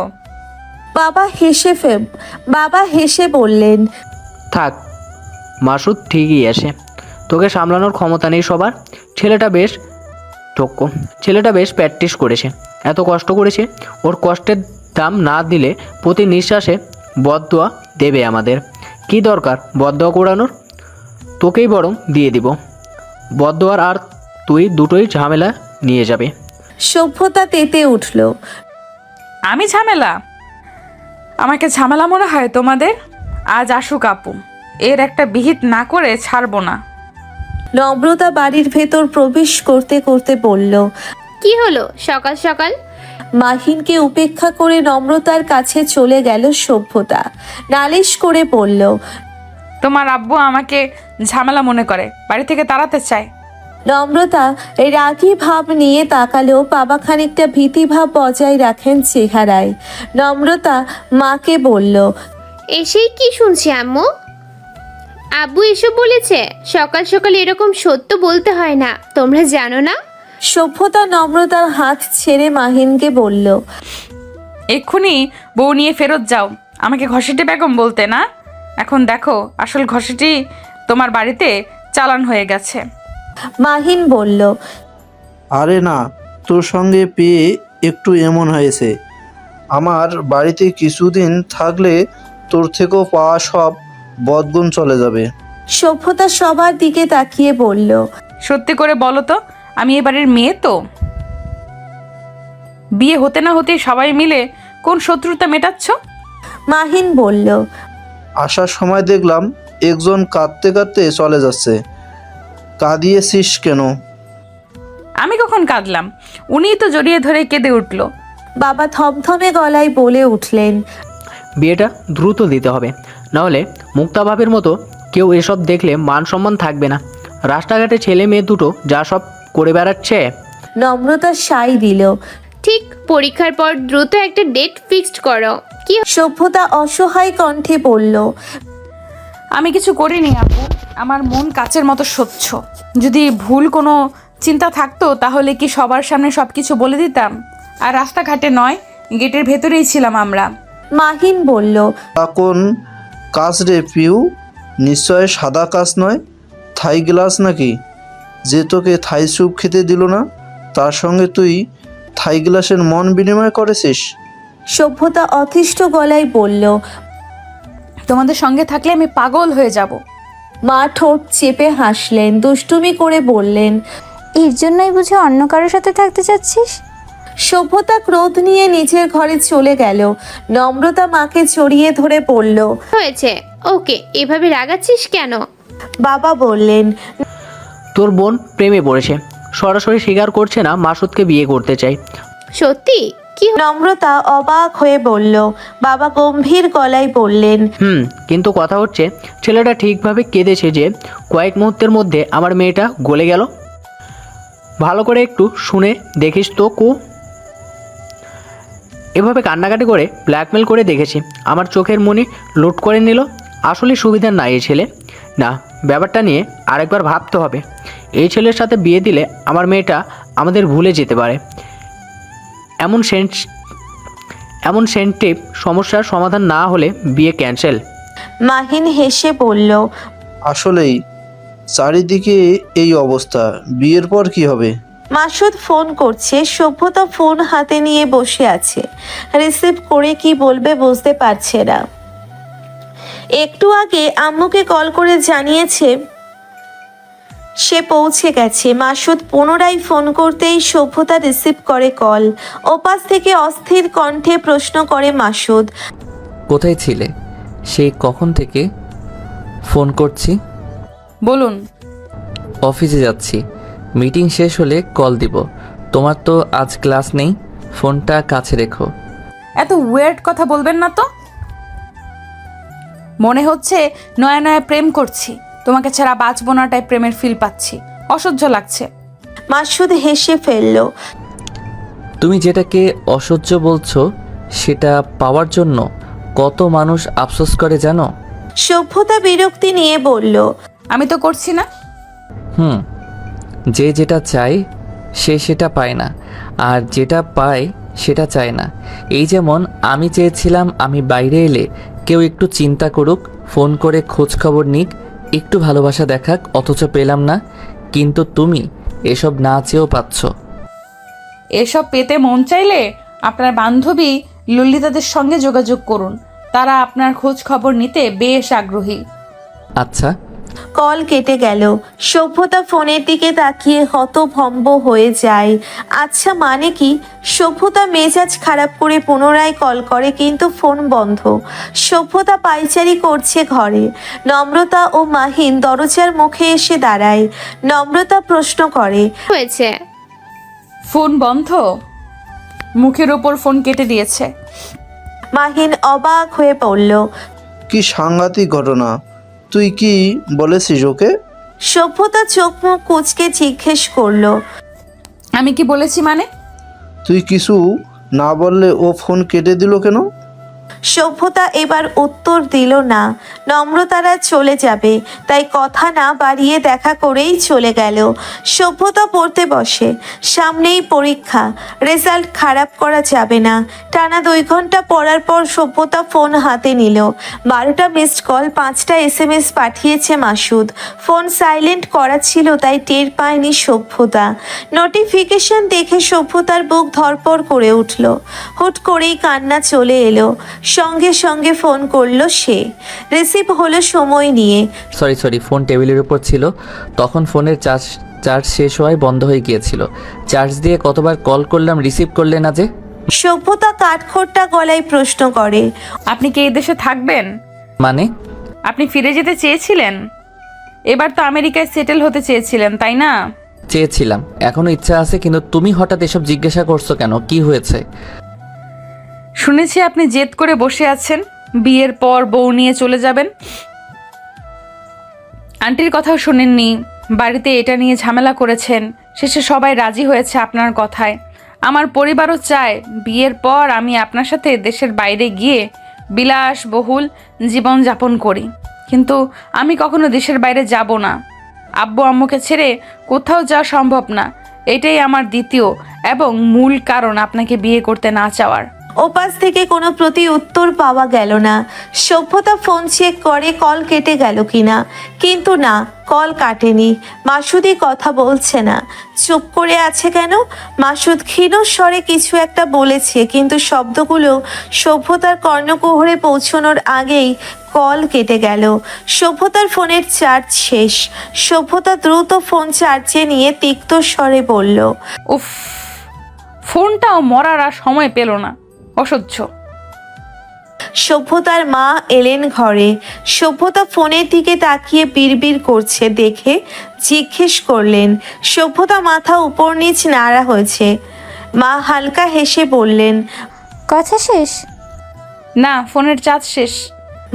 বাবা হেসে বললেন, থাক, মাসুদ ঠিকই আসে। তোকে সামলানোর ক্ষমতা নেই সবার। ছেলেটা বেশ প্র্যাকটিস করেছে, এত কষ্ট করেছে। ওর কষ্টের দাম না দিলে প্রতি নিঃশ্বাসে বদদোয়া দেবে আমাদের। কি দরকার বদদোয়া করানোর? তোকেই বরং দিয়ে দিব। বদদোয়ার আর তুই দুটোই ঝামেলা নিয়ে যাবে। সভ্যতা তেতে উঠল। আমি ঝামেলা? আমাকে ঝামেলা মনে হয় তোমাদের? আজ আসুক আপু, এর একটা বিহিত না করে ছাড়বো না। নম্রতা বাড়ির ভেতর প্রবেশ করতে করতে বলল। কি হলো সকাল সকাল? মাহিনকে উপেক্ষা করে নম্রতার কাছে চলে গেল সভ্যতা। নালিশ করে বলল। তোমার আব্বু আমাকে ঝামেলা মনে করে, বাড়ি থেকে তাড়াতে চায়। নম্রতা রাগী ভাব নিয়ে তাকালেও বাবা খানিকটা ভীতিভাব বজায় রাখেন চেহারায়। নম্রতা মাকে বলল। এসেই কি শুনছি আম্মু? আব্বু এসব বলেছে? সকাল সকাল এরকম সত্য বলতে হয় না, তোমরা জানো না? সভ্যতা নম্রতার হাত ছেড়ে মাহিনকে বলল। এক্ষুনি বউ নিয়ে ফেরত যাও। আমাকে ঘষেটি বেগম বলতে না? এখন দেখো আসল ঘষেটি তোমার বাড়িতে চালান হয়ে গেছে। মাহিন বলল। আরে না, তোর সঙ্গে পেয়ে একটু এমন হয়েছে। আমার বাড়িতে কিছুদিন থাকলে তোর থেকেও পাওয়া সব বদগুণ চলে যাবে। সভ্যতা সবার দিকে তাকিয়ে বলল। সত্যি করে বলো তো, আমি এ বাড়ির মেয়ে তো? বিয়ে হতে না হতে সবাই মিলে কোন শত্রুতা মেটাচ্ছ? মাহিন বলল। আসার সময় দেখলাম একজন কাঁদতে কাঁদতে চলে যাচ্ছে। কাঁদিয়েছিস কেন? আমি কখন কাঁদলাম? উনিই তো জড়িয়ে ধরে কেঁদে উঠল। বাবা থমথমে গলায় বলে উঠলেন। বিয়েটা দ্রুত দিতে হবে, নাহলে মুক্তাভাবের মতো কেউ এসব দেখলে মান সম্মান থাকবে না। রাস্তাঘাটে ছেলে মেয়ে দুটো যা সব করে বেড়াচ্ছে। নম্রতা সাই দিল। ঠিক পরীক্ষার পর দ্রুত একটা ডেট ফিক্সড করো। কি সভ্যতা অসহায় কণ্ঠে বলল। আমি কিছু করিনি আপু, আমার মন কাচের মতো স্বচ্ছ। যদি ভুল কোনো চিন্তা থাকতো তাহলে কি সবার সামনে সব কিছু বলে দিতাম? আর রাস্তাঘাটে নয়, গেটের ভেতরেই ছিলাম আমরা। মাহিন বলল। তা কোন কাজ রে পিউ? নিশ্চয় সাদা কাজ নয়, থাই গ্লাস নাকি? যে তোকে থাই স্যুপ খেতে দিল না, তার সঙ্গে তুই থাই গ্লাসের মন বিনিময় করেছিস? সভ্যতা অতিষ্ঠ গলায় বলল। তোমাদের সঙ্গে থাকলে আমি পাগল হয়ে যাব। মা ঠোঁট চেপে হাসলেন, দুষ্টুমি করে বললেন। এর জন্যই বুঝি অন্য কারোর সাথে থাকতে চাচ্ছিস? সভ্যতা ক্রোধ নিয়ে নিজের ঘরে চলে গেল। নম্রতা মাকে জড়িয়ে ধরে বলল। হয়েছে? ওকে, এভাবে রাগাচ্ছিস কেন? বাবা বললেন। তোর বোন প্রেমে পড়েছে, সরাসরি স্বীকার করছে না মাসুদকে বিয়ে করতে চাই। সত্যি? কি নম্রতা অবাক হয়ে বলল। বাবা গম্ভীর গলায় বললেন। কিন্তু কথা হচ্ছে ছেলেটা ঠিকভাবে কেঁদেছে যে কয়েক মুহূর্তের মধ্যে আমার মেয়েটা গলে গেল। ভালো করে একটু শুনে দেখিস তো কু। এভাবে কান্নাকাটি করে ব্ল্যাকমেল করে দেখেছি, আমার চোখের মনি লুট করে নিল। আসলে সুবিধা না এই ছেলে। না, ব্যাপারটা নিয়ে আরেকবার ভাবতে হবে। এই ছেলের সাথে বিয়ে দিলে আমার মেয়েটা আমাদের ভুলে যেতে পারে। এমন সেন্টিভ সমস্যার সমাধান না হলে বিয়ে ক্যান্সেল। মাহিন হেসে বলল। আসলেই চারিদিকে এই অবস্থা, বিয়ের পর কি হবে? মাসুদ ফোন করছে। সভ্যতা ফোন হাতে নিয়ে বসে আছে। রিসিভ করে কি বলবে বুঝতে পারছে না। একটু আগে আম্মুকে কল করে জানিয়েছে সে পৌঁছে গেছে। মাসুদ পুনরায় ফোন করতেই সভ্যতা রিসিভ করে কল। ওপাশ থেকে অস্থির কণ্ঠে প্রশ্ন করে মাসুদ। কোথায় ছিলে? সেই কখন থেকে ফোন করছি। বলুন। অফিসে যাচ্ছি, মিটিং শেষ হলে কল দিব। তোমার তো আজ ক্লাস নেই, ফোনটা কাছে রেখো। এত ওয়ার্ড কথা বলবেন না তো। মনে হচ্ছে নয়া নয়া প্রেম করছি, তোমাকে ছাড়া বাঁচবো না, টাই প্রেমের ফিল পাচ্ছি। অসহ্য লাগছে। মাসুদ হেসে ফেলল। তুমি যেটাকে অসহ্য বলছো সেটা পাওয়ার জন্য কত মানুষ আফসোস করে জানো? সভ্যতা বিরক্তি নিয়ে বলল। আমি তো করছি না। যে যেটা চায় সে সেটা পায় না, আর যেটা পায় সেটা চায় না। এই যেমন আমি চেয়েছিলাম আমি বাইরে এলে কেউ একটু চিন্তা করুক, ফোন করে খোঁজ খবর নিক, একটু ভালোবাসা দেখাক, অথচ পেলাম না। কিন্তু তুমি এসব না চেয়েও পাচ্ছ। এসব পেতে মন চাইলে আপনার বান্ধবী ললিতাদের সঙ্গে যোগাযোগ করুন, তারা আপনার খোঁজ খবর নিতে বেশ আগ্রহী। আচ্ছা, কল কেটে গেল। সভ্যতা ফোনের দিকে তাকিয়ে হতভম্ব হয়ে যায়। আচ্ছা, মানে কি? সভ্যতা মেজাজ খারাপ করে পুনরায় কল করে, কিন্তু ফোন বন্ধ। সভ্যতা পায়চারি করছে ঘরে। নম্রতা ও মাহিন দরজার মুখে এসে দাঁড়ায়। নম্রতা প্রশ্ন করে, হয়েছে? ফোন বন্ধ? মুখের ওপর ফোন কেটে দিয়েছে। মাহিন অবাক হয়ে পড়ল। কি সাংঘাতিক ঘটনা! তুই কি বলেছিস ওকে? সভ্যতা চোখ মুখ কুঁচকে জিজ্ঞেস করলো, আমি কি বলেছি মানে? তুই কিছু না বললে ও ফোন কেটে দিল কেন? সভ্যতা এবার উত্তর দিল না। নম্রতারা চলে যাবে, তাই কথা না বাড়িয়ে দেখা করেই চলে গেল। সভ্যতা পড়তে বসে। সামনেই পরীক্ষা, রেজাল্ট খারাপ করা যাবে না। টানা 2 ঘন্টা পড়ার পর সভ্যতা ফোন হাতে নিল। 12টা মিসড কল, 5টা SMS পাঠিয়েছে মাসুদ। ফোন সাইলেন্ট করা ছিল, তাই টের পায়নি সভ্যতা। নোটিফিকেশন দেখে সভ্যতার বুক ধড়পড় করে উঠল। হুট করেই কান্না চলে এলো। সঙ্গে সঙ্গে ফোন করলো সে। রিসিভ হলো সময় নিয়ে। সরি, ফোন টেবিলের উপর ছিল, তখন ফোনের চার্জ শেষ হওয়ায় বন্ধ হয়ে গিয়েছিল। চার্জ দিয়ে কতবার কল করলাম, রিসিভ করলে না যে? সভ্যতা কাঠখোট্টা গলায় প্রশ্ন করে, আপনি কি এই দেশে থাকবেন? মানে? আপনি ফিরে যেতে চেয়েছিলেন? এবার তো আমেরিকায় সেটেল হতে চেয়েছিলেন, তাই না? চেয়েছিলাম, এখনো ইচ্ছা আছে, কিন্তু তুমি হঠাৎ এসব জিজ্ঞাসা করছো কেন? কি হয়েছে? শুনেছি আপনি জেদ করে বসে আছেন, বিয়ের পর বউ নিয়ে চলে যাবেন। আন্টির কথাও শোনেননি, বাড়িতে এটা নিয়ে ঝামেলা করেছেন, শেষে সবাই রাজি হয়েছে আপনার কথায়। আমার পরিবারও চায় বিয়ের পর আমি আপনার সাথে দেশের বাইরে গিয়ে বিলাসবহুল জীবন যাপন করি, কিন্তু আমি কখনো দেশের বাইরে যাব না। আব্বু আম্মুকে ছেড়ে কোথাও যাওয়া সম্ভব না। এটাই আমার দ্বিতীয় এবং মূল কারণ আপনাকে বিয়ে করতে না চাওয়ার। ওপাশ থেকে কোনো প্রতি উত্তর পাওয়া গেল না। সভ্যতা ফোন চেক করে কল কেটে গেল কিনা, কিন্তু না, কল কাটেনি। মাসুদই কথা বলছে না, চুপ করে আছে কেন? মাসুদ ক্ষীণ স্বরে কিছু একটা বলেছে, কিন্তু শব্দগুলো সভ্যতার কর্ণকুহরে পৌঁছানোর আগেই কল কেটে গেল। সভ্যতার ফোনের চার্জ শেষ। সভ্যতা দ্রুত ফোন চার্জে নিয়ে তিক্ত স্বরে বলল, উফ, ফোনটাও মরার আর সময় পেল না, অসহ্য। সভ্যতার মা এলেন ঘরে। সভ্যতা ফোনের দিকে তাকিয়ে বিড়বিড় করছে দেখে জিজ্ঞেস করলেন। সভ্যতা মাথা উপর নিচ নাড়া হয়েছে। মা হালকা হেসে বললেন, কথা শেষ? না, ফোনের চার্জ শেষ।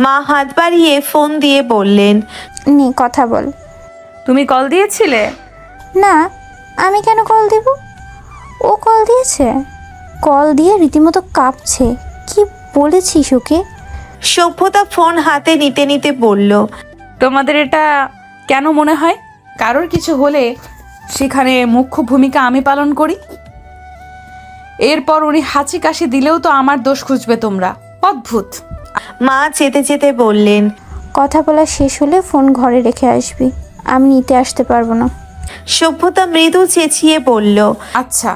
মা হাত বাড়িয়ে ফোন দিয়ে বললেন, নে কথা বল। তুমি কল দিয়েছিলে? না, আমি কেন কল দিব? ও কল দিয়েছে। কল দিয়ে রীতিমতো কাঁপছে। কি বলেছিস ওকে? সভ্যতা ফোন হাতে নিতে নিতে বলল, তোমাদের এটা কেন মনে হয় কারোর কিছু হলে সেখানে মুখ্য ভূমিকা আমি পালন করি? এরপর উনি হাঁচি কাশি দিলেও তো আমার দোষ খুঁজবে তোমরা। অদ্ভুত। মা যেতে যেতে বললেন, কথা বলা শেষ হলে ফোন ঘরে রেখে আসবি, আমি নিতে আসতে পারবো না। সভ্যতা মৃদু চেঁচিয়ে বলল। আচ্ছা।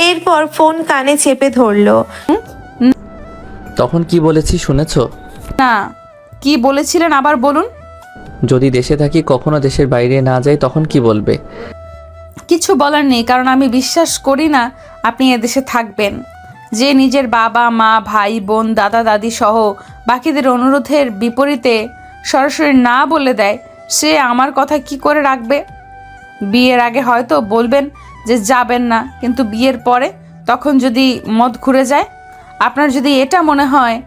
এরপর ফোন কানে চেপে ধরলো। তখন কি বলেছি শুনেছো? না, কি বলেছিলেন আবার বলুন। যদি দেশে থাকি, কখনো দেশের বাইরে না যাই, তখন কি বলবে? কিছু বলার নেই, কারণ আমি বিশ্বাস করি না আপনি এদেশে থাকবেন। যে নিজের বাবা মা ভাই বোন দাদা দাদি সহ বাকিদের অনুরোধের বিপরীতে সরাসরি না বলে দেয়, সে আমার কথা কি করে রাখবে? বিয়ের আগে হয়তো বলবেন যে যাবেন না, কিন্তু বিয়ের পরে তখন যদি মত ঘুরে যায়? আপনার যদি এটা মনে হয়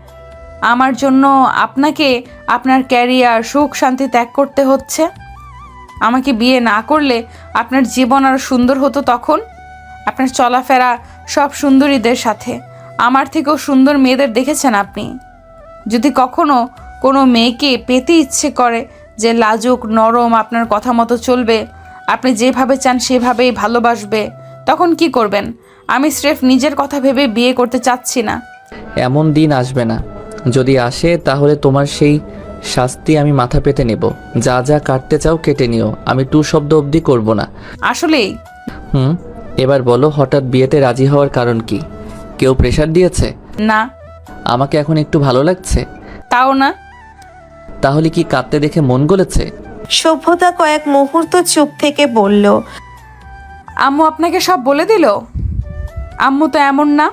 আমার জন্য আপনাকে আপনার ক্যারিয়ার সুখ শান্তি ত্যাগ করতে হচ্ছে, আমাকে বিয়ে না করলে আপনার জীবন আরও সুন্দর হতো। তখন আপনার চলাফেরা সব সুন্দরীদের সাথে, আমার থেকেও সুন্দর মেয়েদের দেখেছেন আপনি। যদি কখনো কোনো মেয়েকে পেতে ইচ্ছে করে যে লাজুক নরম, আপনার কথা মতো চলবে, আপনি যেভাবে চান সেভাবেই ভালোবাসবে, তখন কি করবেন? আমি স্রেফ নিজের কথা ভেবে বিয়ে করতে চাচ্ছি না। এমন দিন আসবে না। যদি আসে তাহলে তোমার সেই শাস্তি আমি মাথা পেতে নেব। যা যা কাটতে চাও কেটে নিও, আমি টু শব্দ অবধি করব না। আসলেই? এবার বলো, হঠাৎ বিয়েতে রাজি হওয়ার কারণ কি? কেউ প্রেশার দিয়েছে? না। আমাকে এখন একটু ভালো লাগছে? তাও না। তাহলে কি কাঁদতে দেখে মন গলেছে? সভ্যতা কয়েক মুহূর্ত চুপ থেকে বলল, আম্মু আপনাকে সব বলে দিল? আম্মু তো এমন না।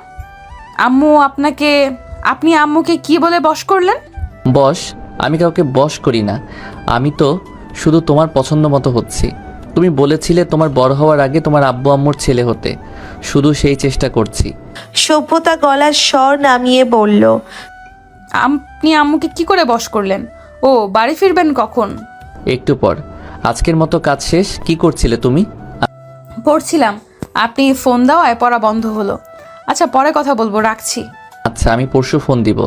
আপনি আম্মুকে কি বলে বশ করলেন? বস? আমি কাউকে বস করি না। আমি তো শুধু তোমার পছন্দ মতো হচ্ছি। তুমি বলেছিলে তোমার বড় হওয়ার আগে তোমার আব্বু আম্মুর ছেলে হতে, শুধু সেই চেষ্টা করছি। সভ্যতা গলার স্বর নামিয়ে বলল, আপনি আম্মুকে কি করে বশ করলেন? ও বাড়ি ফিরবেন কখন? একটু পর। আজকের মতো কাজ শেষ। কি করছিলে তুমি? পড়ছিলাম, আপনি ফোন দেওয়ায় পড়া বন্ধ হলো। আচ্ছা পরে কথা বলবো, রাখছি। আচ্ছা, আমি পরশু ফোন দিব।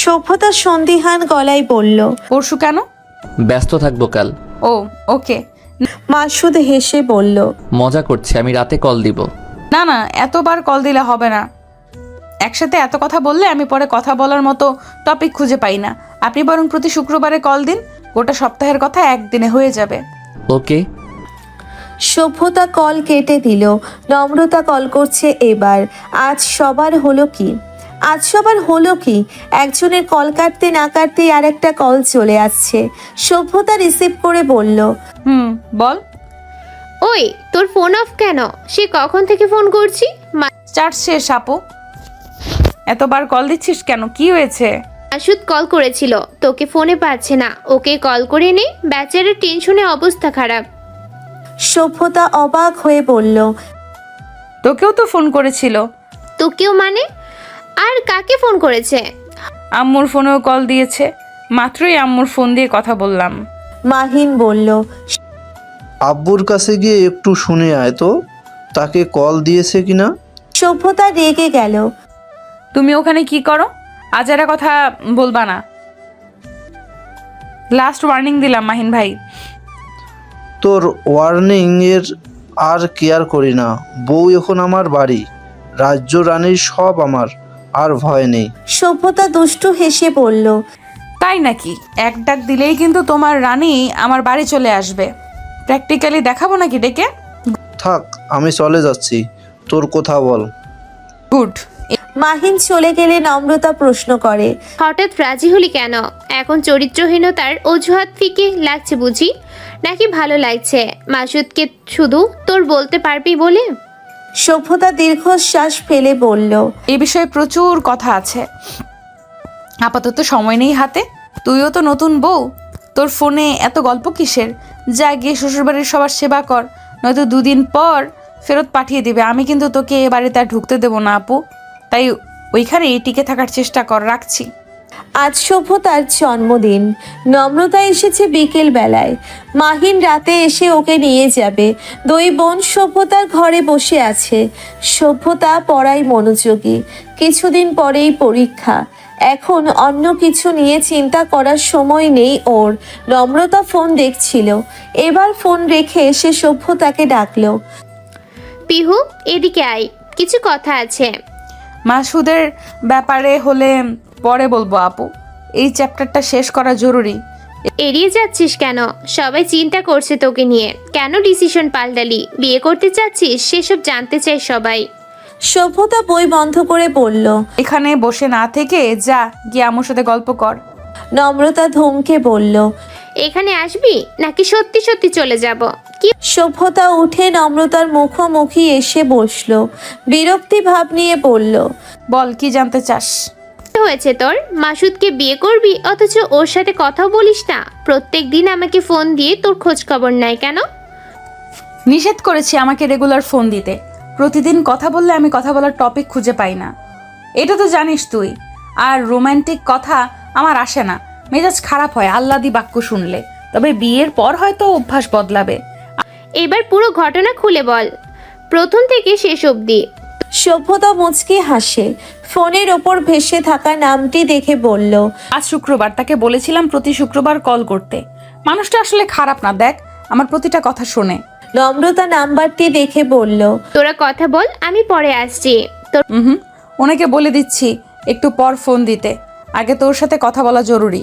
সভ্যতা সন্দিহান গলায় বলল। পরশু কেন? ব্যস্ত থাকবো কাল। ও ওকে। মাসুদ হেসে বলল, মজা করছি, আমি রাতে কল দিব। না না, এতবার কল দিলে হবে না। একসাথে এত কথা বললে আমি পরে কথা বলার মতো টপিক খুঁজে পাই না। আপনি বরং প্রতি শুক্রবারে কল দিন, গোটা সপ্তাহের কথা একদিনে হয়ে যাবে। ওকে। সভ্যতা কল কেটে দিল। নম্রতা কল করছে এবার। আজ সবার হলো কি একজনের কল কাটতে না কাটতেই আর একটা কল চলে আসছে। সভ্যতা রিসিভ করে বলল, বল। ওই তোর ফোন অফ কেন? সে কখন থেকে ফোন করছি। চার্জ শেষ আপু। এতবার কল দিচ্ছিস কেন, কি হয়েছে? মাসুদ কল করেছিল, তোকে ফোনে পাচ্ছে না, ওকে কল করে নে, বেচারার টেনশনে অবস্থা খারাপ। সভ্যতা অবাক হয়ে বলল, তোকেও তো ফোন করেছিল। তোকেও মানে? আর কাকে ফোন করেছে? আম্মুর ফোনেও কল দিয়েছে, মাত্রই আম্মুর ফোন দিয়ে কথা বললাম। মাহিন বলল, আব্বুর কাছে গিয়ে একটু শুনে আয় তো, তাকে কল দিয়েছে কিনা। সভ্যতা রেগে গেল। তুমি ওখানে কি করো? আজারা কথা বলবা না। লাস্ট ওয়ার্নিং দিলাম মাহিন ভাই। তোর ওয়ার্নিং এর আর কেয়ার করি না। বউ এখন আমার বাড়ি, রাজ্য রানীর সব আমার, আর ভয় নেই। সভ্যতা দুষ্টু হেসে বলল, তাই নাকি? এক ডাক দিলেই কিন্তু তোমার রানী আমার বাড়ি চলে আসবে। প্র্যাকটিক্যালি দেখাবো নাকি ডেকে? থাক, আমি চলে যাচ্ছি, তোর কথা বল। গুড। মাহিন চলে গেলে নম্রতা প্রশ্ন করে, হঠাৎ রাজি হলি কেন? এখন চরিত্রহীনতার অজুহাত ফিকে লাগছে বুঝি, নাকি ভালো লাগছে মাসুদকে শুধু তোর বলতে পারবি বলে? সভ্যতা দীর্ঘশ্বাস ফেলে বলল, এই বিষয়ে প্রচুর কথা আছে, আপাতত সময় নেই হাতে। তুইও তো নতুন বউ, তোর ফোনে এত গল্প কিসের? যা গিয়ে শ্বশুরবাড়ির সবার সেবা কর, নয়তো দুদিন পর ফেরত পাঠিয়ে দিবে। আমি কিন্তু তোকে এ বাড়িতে আর ঢুকতে দেবো না আপু, তাই ওইখানেই টিকে থাকার চেষ্টা কর। রাখছি। আজ সভ্যতার জন্মদিন। নম্রতা এসেছে বিকেল বেলায়। মাহিন রাতে এসে ওকে নিয়ে যাবে। দুই বোন সভ্যতার ঘরে বসে আছে। সভ্যতা পড়ায় মনোযোগী। কিছুদিন পরেই পরীক্ষা। এখন অন্য কিছু নিয়ে চিন্তা করার সময় নেই ওর। নম্রতা ফোন দেখছিল। এবার ফোন রেখে সে সভ্যতাকে ডাকলো। পিহু, এদিকে আয়, কিছু কথা আছে। মাসুদের ব্যাপারে হলে পরে বলবো আপু, এই চ্যাপ্টারটা শেষ করা জরুরি। এড়িয়ে যাচ্ছিস কেন? সবাই চিন্তা করছে তোকে নিয়ে। কেন ডিসিশন পাল্টালি? বিয়ে করতে চাচ্ছিস? সেসব জানতে চাই সবাই। সভ্যতা বই বন্ধ করে বলল। এখানে বসে না থেকে যা গিয়ে আমার সাথে গল্প কর। নম্রতা ধমকে বলল। এখানে আসবি নাকি সত্যি সত্যি চলে যাব? কি সভ্যতা উঠে নম্রতার মুখোমুখি এসে বসলো। বিরক্তি ভাব নিয়ে বলল, বল, কি জানতে চাস? হয়েছে তোর? মাসুদকে বিয়ে করবি অথচ ওর সাথে কথাও বলিস না। প্রত্যেক দিন আমাকে ফোন দিয়ে তোর খোঁজ খবর নাই কেন? নিষেধ করেছি আমাকে রেগুলার ফোন দিতে। প্রতিদিন কথা বললে আমি কথা বলার টপিক খুঁজে পাই না, এটা তো জানিস তুই। আর রোমান্টিক কথা আমার আসে না, মেজাজ খারাপ হয় আহ্লাদি বাক্য শুনলে। তবে বিয়ের পর হয়তো অভ্যাস বদলাবে। এবার পুরো ঘটনা খুলে বল, প্রথম থেকে শেষ অবধি। সভ্যতা মুচকি হাসে। ফোনের ওপর ভেসে থাকা নামটি দেখে বলল, আজ শুক্রবার, তাকে বলেছিলাম প্রতি শুক্রবার কল করতে। মানুষটা আসলে খারাপ না, দেখ আমার প্রতিটা কথা শোনে। নম্রতা নাম্বারটি দেখে বলল, তোরা কথা বল, আমি পরে আসছি। তোর ওনাকে বলে দিচ্ছি একটু পর ফোন দিতে, আগে তোর সাথে কথা বলা জরুরি।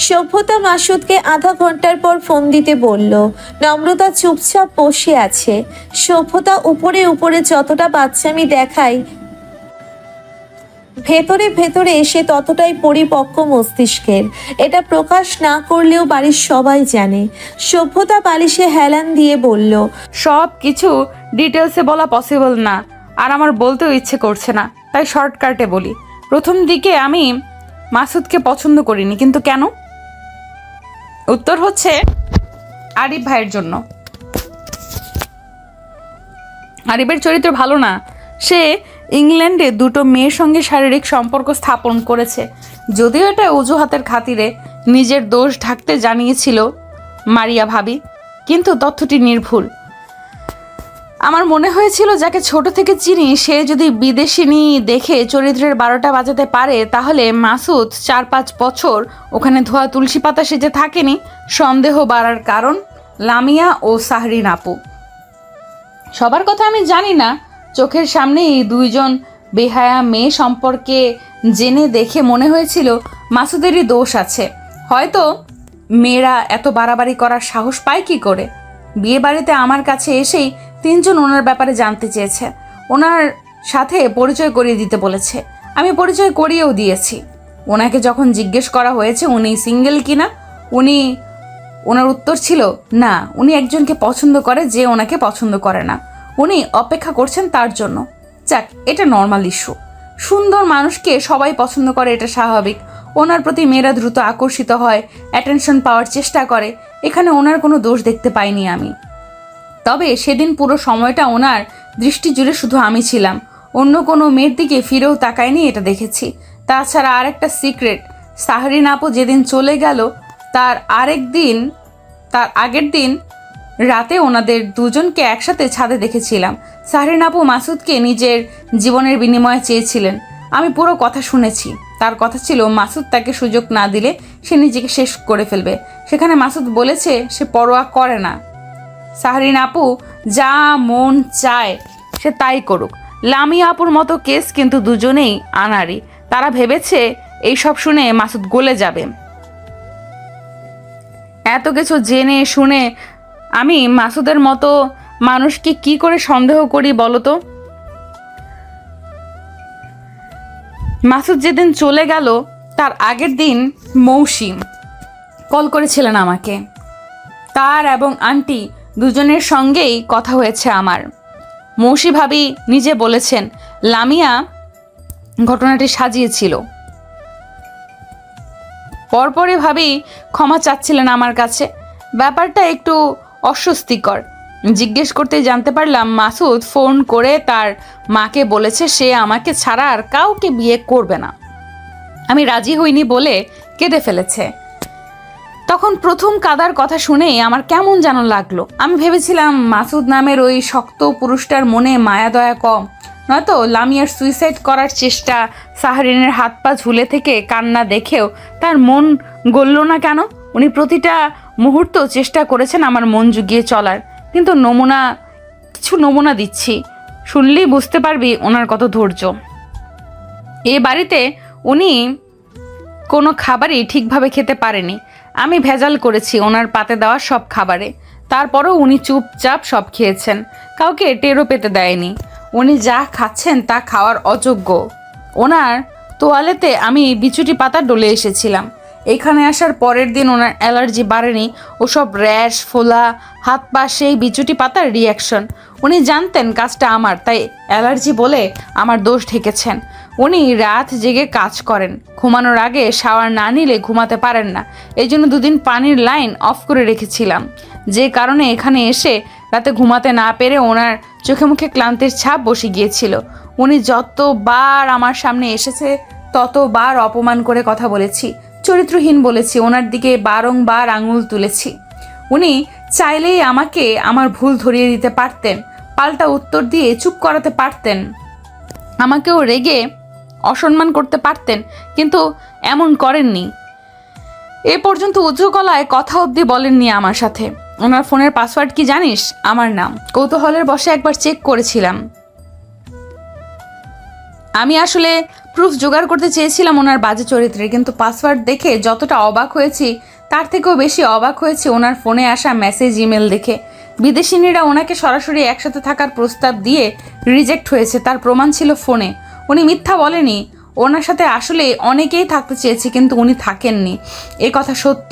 সভ্যতা মাসুদকে আধা ঘন্টার পর ফোন দিতে বলল। নম্রতা চুপচাপ বসে আছে। সভ্যতা উপরে উপরে যতটা বাচ্চামি দেখায়, ভেতরে ভেতরে সে ততটাই পরিপক্ক মস্তিষ্কের। এটা প্রকাশ না করলেও বাড়ির সবাই জানে। সভ্যতা বালিশে হেলান দিয়ে বলল, সব কিছু ডিটেলসে বলা পসিবল না, আর আমার বলতেও ইচ্ছে করছে না, তাই শর্টকাটে বলি। প্রথম দিকে আমি মাসুদকে পছন্দ করিনি, কিন্তু কেন? উত্তর হচ্ছে আরিফ ভাইয়ের জন্য। আরিফের চরিত্র ভালো না। সে ইংল্যান্ডে দুটো মেয়ের সঙ্গে শারীরিক সম্পর্ক স্থাপন করেছে, যদিও এটা অজুহাতের খাতিরে নিজের দোষ ঢাকতে জানিয়েছিল মারিয়া ভাবি, কিন্তু তথ্যটি নির্ভুল। আমার মনে হয়েছিল যাকে ছোট থেকে চিনি সে যদি বিদেশিনী দেখে চরিত্রের 12টা বাজাতে পারে, তাহলে মাসুদ 4-5 বছর ওখানে ধোয়া তুলসী পাতা সেজে থাকেনি। সন্দেহ বাড়ার কারণ লামিয়া ও সাহরিন আপু। সবার কথা আমি জানি না, চোখের সামনে এই দুইজন বেহায়া মেয়ে সম্পর্কে জেনে দেখে মনে হয়েছিল মাসুদেরই দোষ আছে। হয়তো মেয়েরা এত বাড়াবাড়ি করার সাহস পায় কি করে? বিয়ে বাড়িতে আমার কাছে এসেই 3 জন ওনার ব্যাপারে জানতে চেয়েছে, ওনার সাথে পরিচয় করিয়ে দিতে বলেছে। আমি পরিচয় করিয়েও দিয়েছি। ওনাকে যখন জিজ্ঞেস করা হয়েছে উনি সিঙ্গেল কিনা, ওনার উত্তর ছিল না, উনি একজনকে পছন্দ করে যে ওনাকে পছন্দ করে না, উনি অপেক্ষা করছেন তার জন্য। যাক, এটা নর্মাল ইস্যু। সুন্দর মানুষকে সবাই পছন্দ করে, এটা স্বাভাবিক। ওনার প্রতি মেয়েরা দ্রুত আকর্ষিত হয়, অ্যাটেনশন পাওয়ার চেষ্টা করে। এখানে ওনার কোনো দোষ দেখতে পাইনি আমি। তবে সেদিন পুরো সময়টা ওনার দৃষ্টি জুড়ে শুধু আমি ছিলাম, অন্য কোনো মেয়ের দিকে ফিরেও তাকায়নি, এটা দেখেছি। তাছাড়া আরেকটা সিক্রেট, সাহরিন আপু যেদিন চলে গেল তার আগের দিন রাতে ওনাদের দুজনকে একসাথে ছাদে দেখেছিলাম। সাহরিন আপু মাসুদকে নিজের জীবনের বিনিময়ে চেয়েছিলেন। আমি পুরো কথা শুনেছি। তার কথা ছিল মাসুদ তাকে সুযোগ না দিলে সে নিজেকে শেষ করে ফেলবে। সেখানে মাসুদ বলেছে সে পরোয়া করে না, সাহরিন আপু যা মন চায় সে তাই করুক। লামিয়া আপুর মতো কেস কিন্তু দুজনেই আনাড়ি। তারা ভেবেছে এইসব শুনে মাসুদ গলে যাবে। এত কিছু জেনে শুনে আমি মাসুদের মতো মানুষকে কি করে সন্দেহ করি বলো তো? মাসুদ যেদিন চলে গেল তার আগের দিন মৌসিম কল করেছিলেন আমাকে। তার এবং আন্টি দুজনের সঙ্গেই কথা হয়েছে আমার। মৌসি ভাবি নিজে বলেছেন লামিয়া ঘটনাটি সাজিয়েছিল। পরপরে ভাবি ক্ষমা চাচ্ছিলেন আমার কাছে। ব্যাপারটা একটু অস্বস্তিকর। জিজ্ঞেস করতে জানতে পারলাম মাসুদ ফোন করে তার মাকে বলেছে সে আমাকে ছাড়া আর কাউকে বিয়ে করবে না। আমি রাজি হইনি বলে কেঁদে ফেলেছে। তখন প্রথম কাদার কথা শুনেই আমার কেমন যেন লাগলো। আমি ভেবেছিলাম মাসুদ নামের ওই শক্ত পুরুষটার মনে মায়া দয়া কম, নয়তো লামিয়ার সুইসাইড করার চেষ্টা, সাহরিনের হাত পা ঝুলে থেকে কান্না দেখেও তার মন গলল না কেন? উনি প্রতিটা মুহূর্ত চেষ্টা করেছেন আমার মন জুগিয়ে চলার। কিন্তু কিছু নমুনা দিচ্ছি, শুনলেই বুঝতে পারবি ওনার কত ধৈর্য। এ বাড়িতে উনি কোনো খাবারই ঠিকভাবে খেতে পারেনি। আমি ভেজাল করেছি ওনার পাতে দেওয়া সব খাবারে, তারপরও উনি চুপচাপ সব খেয়েছেন, কাউকে টেরও পেতে দেয়নি। উনি যা খাচ্ছেন তা খাওয়ার অযোগ্য। ওনার তোয়ালেতে আমি বিচুটি পাতা ডলে এসেছিলাম। এখানে আসার পরের দিন ওনার অ্যালার্জি বাড়েনি, ওসব র্যাশ, ফোলা, হাত পা সেই বিচুটি পাতার রিয়াকশন। উনি জানতেন কাজটা আমার, তাই অ্যালার্জি বলে আমার দোষ ঢেকেছেন। উনি রাত জেগে কাজ করেন, ঘুমানোর আগে শাওয়ার না নিলে ঘুমাতে পারেন না। এই জন্য 2 দিন পানির লাইন অফ করে রেখেছিলাম, যে কারণে এখানে এসে রাতে ঘুমাতে না পেরে ওনার চোখে মুখে ক্লান্তির ছাপ বসে গিয়েছিল। উনি যতবার আমার সামনে এসেছে ততবার অপমান করে কথা বলেছি, চরিত্রহীন বলেছি, ওনার দিকে বারংবার আঙুল তুলেছি। উনি চাইলেই আমাকে আমার ভুল ধরিয়ে দিতে পারতেন, পাল্টা উত্তর দিয়ে চুপ করাতে পারতেন, আমাকেও রেগে অসম্মান করতে পারতেন, কিন্তু এমন করেননি। এ পর্যন্ত উচ্চ গলায় কথা অবধি বলেননি আমার সাথে। ওনার ফোনের পাসওয়ার্ড কি জানিস? আমার নাম। কৌতূহলের বশে একবার চেক করেছিলাম। আমি আসলে প্রুফ জোগাড় করতে চেয়েছিলাম ওনার বাজে চরিত্রের, কিন্তু পাসওয়ার্ড দেখে যতটা অবাক হয়েছি তার থেকেও বেশি অবাক হয়েছি ওনার ফোনে আসা মেসেজ, ইমেল দেখে। বিদেশিনীরা ওনাকে সরাসরি একসাথে থাকার প্রস্তাব দিয়ে রিজেক্ট হয়েছে, তার প্রমাণ ছিল ফোনে। উনি মিথ্যা বলেনি, ওনার সাথে আসলে অনেকেই থাকতে চেয়েছে, কিন্তু উনি থাকেননি, এ কথা সত্য।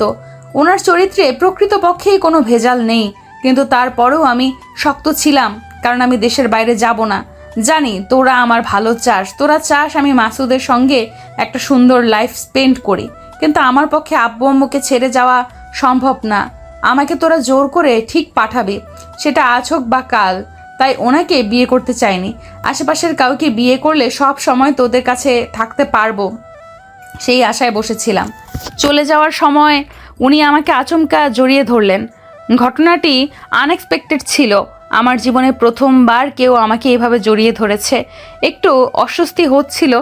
ওনার চরিত্রে প্রকৃতপক্ষেই কোনো ভেজাল নেই, কিন্তু তারপরেও আমি শক্ত ছিলাম, কারণ আমি দেশের বাইরে যাব না। জানি তোরা আমার ভালো চাস, তোরা চাস আমি মাসুদের সঙ্গে একটা সুন্দর লাইফ স্পেন্ড করি, কিন্তু আমার পক্ষে আব্বু আম্মুকে ছেড়ে যাওয়া সম্ভব না। আমাকে তোরা জোর করে ঠিক পাঠাবি, সেটা আজ হোক বা কাল। তাই ওনাকে বিয়ে করতে চাইনি। আশেপাশের কাউকে বিয়ে করলে সব সময় তোদের কাছে থাকতে পারবো, সেই আশায় বসেছিলাম। চলে যাওয়ার সময় উনি আমাকে আচমকা জড়িয়ে ধরলেন। ঘটনাটি আনএক্সপেক্টেড ছিল। আমার জীবনে প্রথমবার কেউ আমাকে এভাবে জড়িয়ে ধরেছে। একটু অস্বস্তি হচ্ছিল,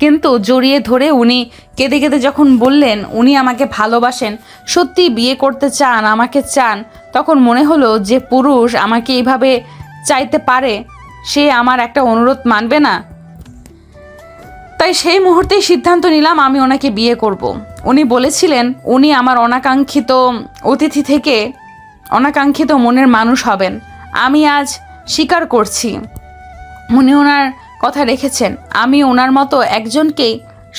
কিন্তু জড়িয়ে ধরে উনি কেঁদে কেঁদে যখন বললেন উনি আমাকে ভালোবাসেন, সত্যি বিয়ে করতে চান, আমাকে চান, তখন মনে হলো যে পুরুষ আমাকে এইভাবে চাইতে পারে, সে আমার একটা অনুরোধ মানবে না। তাই সেই মুহূর্তেই সিদ্ধান্ত নিলাম আমি ওনাকে বিয়ে করব। উনি বলেছিলেন উনি আমার অনাকাঙ্ক্ষিত অতিথি থেকে অনাকাঙ্ক্ষিত মনের মানুষ হবেন। আমি আজ স্বীকার করছি, উনি ওনার কথা রেখেছেন। আমি ওনার মতো একজনকেই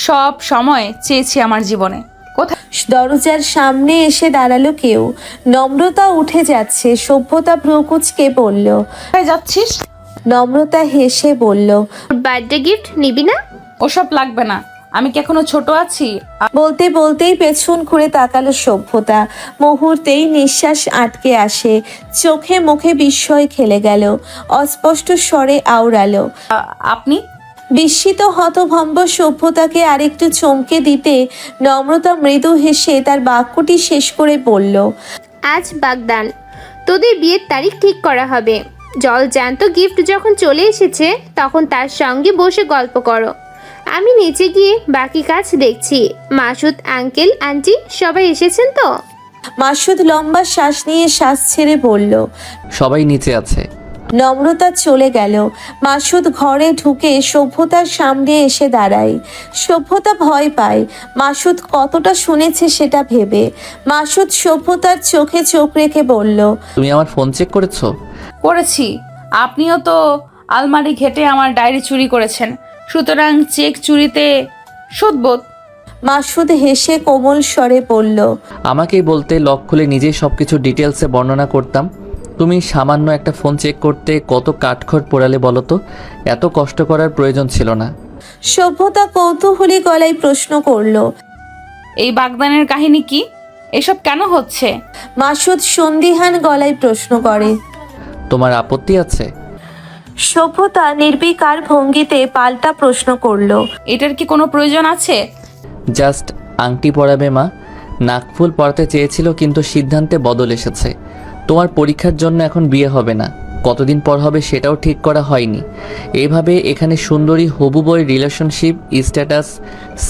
সব সময় চেয়েছি আমার জীবনে। কোথায় দরজার সামনে এসে দাঁড়ালো কেউ। নম্রতা উঠে যাচ্ছে। সভ্যতা ভ্রুকুচকে বলল। যাচ্ছিস? নম্রতা হেসে বলল, বার্থডে গিফট নিবি না? ওসব লাগবে না, আমি কি এখনো ছোট আছি? বলতে বলতেই পেছন ঘুরে তাকালো সভ্যতা। মুহূর্তেই নিঃশ্বাস আটকে আসে, চোখে মুখে বিস্ময় খেলে গেল। অস্পষ্ট স্বরে আওড়ালো, আপনি? বিস্মিত হতভম্ব সভ্যতাকে আরেকটু চমকে দিতে নম্রতা মৃদু হেসে তার বাক্যটি শেষ করে বলল, আজ বাগদান, তোদের বিয়ের তারিখ ঠিক করা হবে। জল জ্যান্ত গিফট যখন চলে এসেছে তখন তার সঙ্গে বসে গল্প করো। আমি নিচে গিয়ে বাকি কাজ দেখছি। মাসুদ আঙ্কেল আন্টি সবাই এসেছেন তো? মাসুদ লম্বা শ্বাস নিয়ে শ্বাস ছেড়ে বলল। সবাই নিচে আছে। নম্রতা চলে গেল। মাসুদ ঘরে ঢুকে সভ্যতার সামনে এসে দাঁড়ায়। সভ্যতা ভয় পায় মাসুদ কতটা শুনেছে সেটা ভেবে। মাসুদ সভ্যতার চোখে চোখ রেখে বলল, তুমি আমার ফোন চেক করেছো? করেছি। আপনিও তো আলমারি ঘেটে আমার ডায়েরি চুরি করেছেন, সুতরাং চেক চুরিতে সুদবোধ। মাসুদ হেসে কোমল স্বরে বলল, আমাকেই বলতে লক খুলে নিজেই সব কিছু ডিটেলসে বর্ণনা করতাম। তুমি সামান্য একটা ফোন চেক করতে কত কাঠখড় পোড়ালে বলো তো? এত কষ্ট করার প্রয়োজন ছিল না। সভ্যতা কৌতূহলী গলায় প্রশ্ন করল। এই বাগদানের কাহিনী কি? এসব কেন হচ্ছে? মাসুদ সন্দিহান গলায় প্রশ্ন করে। তোমার আপত্তি আছে? সভ্যতা নির্বিকার ভঙ্গিতে পাল্টা প্রশ্ন করল। এটার কি কোনো প্রয়োজন আছে? জাস্ট আংটি পরাবে মা। নাকফুল পরাতে চেয়েছিল, কিন্তু সিদ্ধান্তে বদল এসেছে। তোমার পরীক্ষার জন্য এখন বিয়ে হবে না, কতদিন পর হবে সেটাও ঠিক করা হয়নি। এইভাবে এখানে সুন্দরী হবু বই রিলেশনশিপ স্ট্যাটাস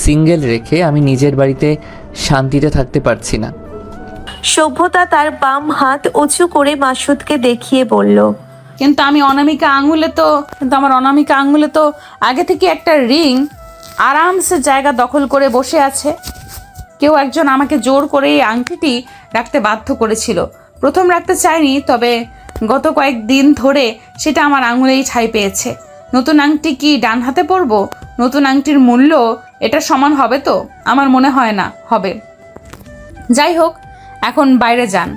সিঙ্গেল রেখে আমি নিজের বাড়িতে শান্তিতে থাকতে পারছি না। সভ্যতা তার বাম হাত উঁচু করে মাসুদকে দেখিয়ে বলল, কিন্তু আমার অনামিকা আঙুলে তো আগে থেকে একটা রিং আরামসে জায়গা দখল করে বসে আছে। কেউ একজন আমাকে জোর করে এই আংটিটি রাখতে বাধ্য করেছিল। প্রথম রাখতে চাইনি, তবে গত কয়েকদিন ধরে সেটা আমার আঙুলেই ঠাঁই পেয়েছে। নতুন আংটি কি ডান হাতে পরবো? নতুন আংটির মূল্য এটা সমান হবে তো? আমার মনে হয় না হবে। যাই হোক, এখন বাইরে যান,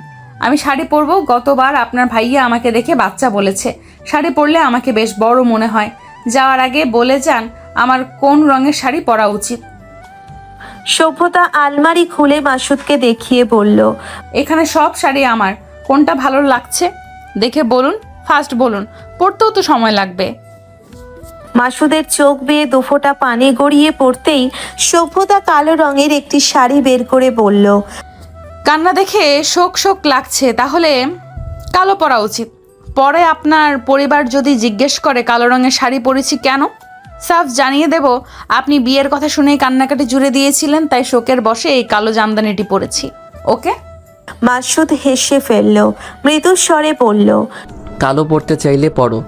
আমি শাড়ি পরবো। গতবার আপনার ভাইয়া আমাকে দেখে বাচ্চা বলেছে, শাড়ি পরলে আমাকে বেশ বড় মনে হয়। যাওয়ার আগে বলে যান আমার কোন রঙের শাড়ি পরা উচিত। সভ্যতা আলমারি খুলে মাসুদকে দেখিয়ে বলল, এখানে সব শাড়ি আমার, কোনটা ভালো লাগছে দেখে বলুন, ফার্স্ট বলুন, পরতেও তো সময় লাগবে। মাসুদের চোখ বেয়ে দুফোঁটা পানি গড়িয়ে পড়তেই সভ্যতা কালো রঙের একটি শাড়ি বের করে বলল, কান্না দেখে শোক শোক লাগছে, তাহলে কালো পরা উচিত। পরে আপনার পরিবার যদি জিজ্ঞেস করে কালো রঙের শাড়ি পরেছি কেন, সাফ জানিয়ে দেব আপনি বিয়ের কথা শুনেই কান্নাকাটি জুড়ে দিয়েছিলেন, তাই শোকের বশে এই কালো জামদানিটি পরেছি। ওকে? মাসুদ হেসে ফেলল, মৃদু স্বরে বলল, কালো পরতে চাইলে পরো,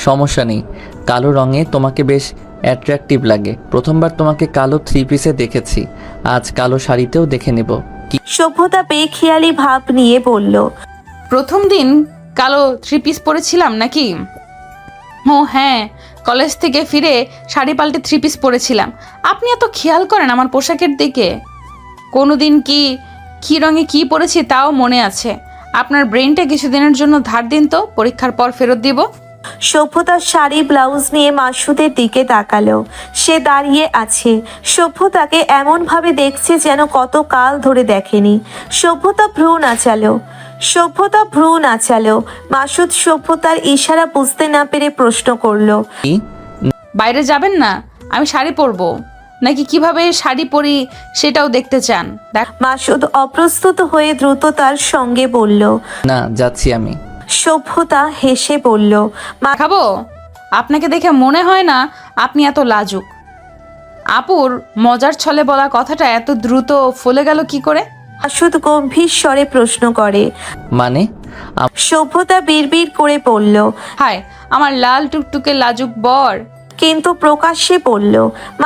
সমস্যা নেই। কালো রঙে তোমাকে বেশ অ্যাট্রাকটিভ লাগে। প্রথমবার তোমাকে কালো 3 পিসে দেখেছি, আজ কালো শাড়িতেও দেখে নেব। সভ্যতা বেখেয়ালি ভাব নিয়ে বলল, প্রথম দিন কালো 3 পিস পরেছিলাম নাকি? ও হ্যাঁ, কলেজ থেকে ফিরে শাড়ি পাল্টে 3 পিস পরেছিলাম। আপনি এত খেয়াল করেন আমার পোশাকের দিকে? কোনোদিন কি রঙে কি পরেছি তাও মনে আছে। আপনার ব্রেনটা কিছুদিনের জন্য ধার দিন তো, পরীক্ষার পর ফেরত দিব। সভ্যতার শাড়ি ব্লাউজ নিয়ে মাসুদের দিকে তাকালো। সে দাঁড়িয়ে আছে, সভ্যতাকে এমনভাবে দেখছে যেন কত কাল ধরে দেখেনি। সভ্যতা ভ্রু নাচালো। মাসুদ সভ্যতার ইশারা বুঝতে না পেরে প্রশ্ন করলো, কি? বাইরে যাবেন না? আমি শাড়ি পরবো নাকি কিভাবে শাড়ি পরি সেটাও দেখতে চান? মাসুদ অপ্রস্তুত হয়ে দ্রুততার সঙ্গে বলল। না, যাচ্ছি আমি। সভ্যতা হেসে বলল, খাবো? আপনাকে দেখে মনে হয় না আপনি এত লাজুক। আপুর মজার ছলে বলা কথাটা এত দ্রুত ফলে গেল কি করে? মাসুদ গম্ভীর স্বরে প্রশ্ন করে। মানে? সভ্যতা বিড়বিড় করে বলল, হায় আমার লাল টুকটুকে লাজুক বর। কিন্তু প্রকাশ্যে বলল,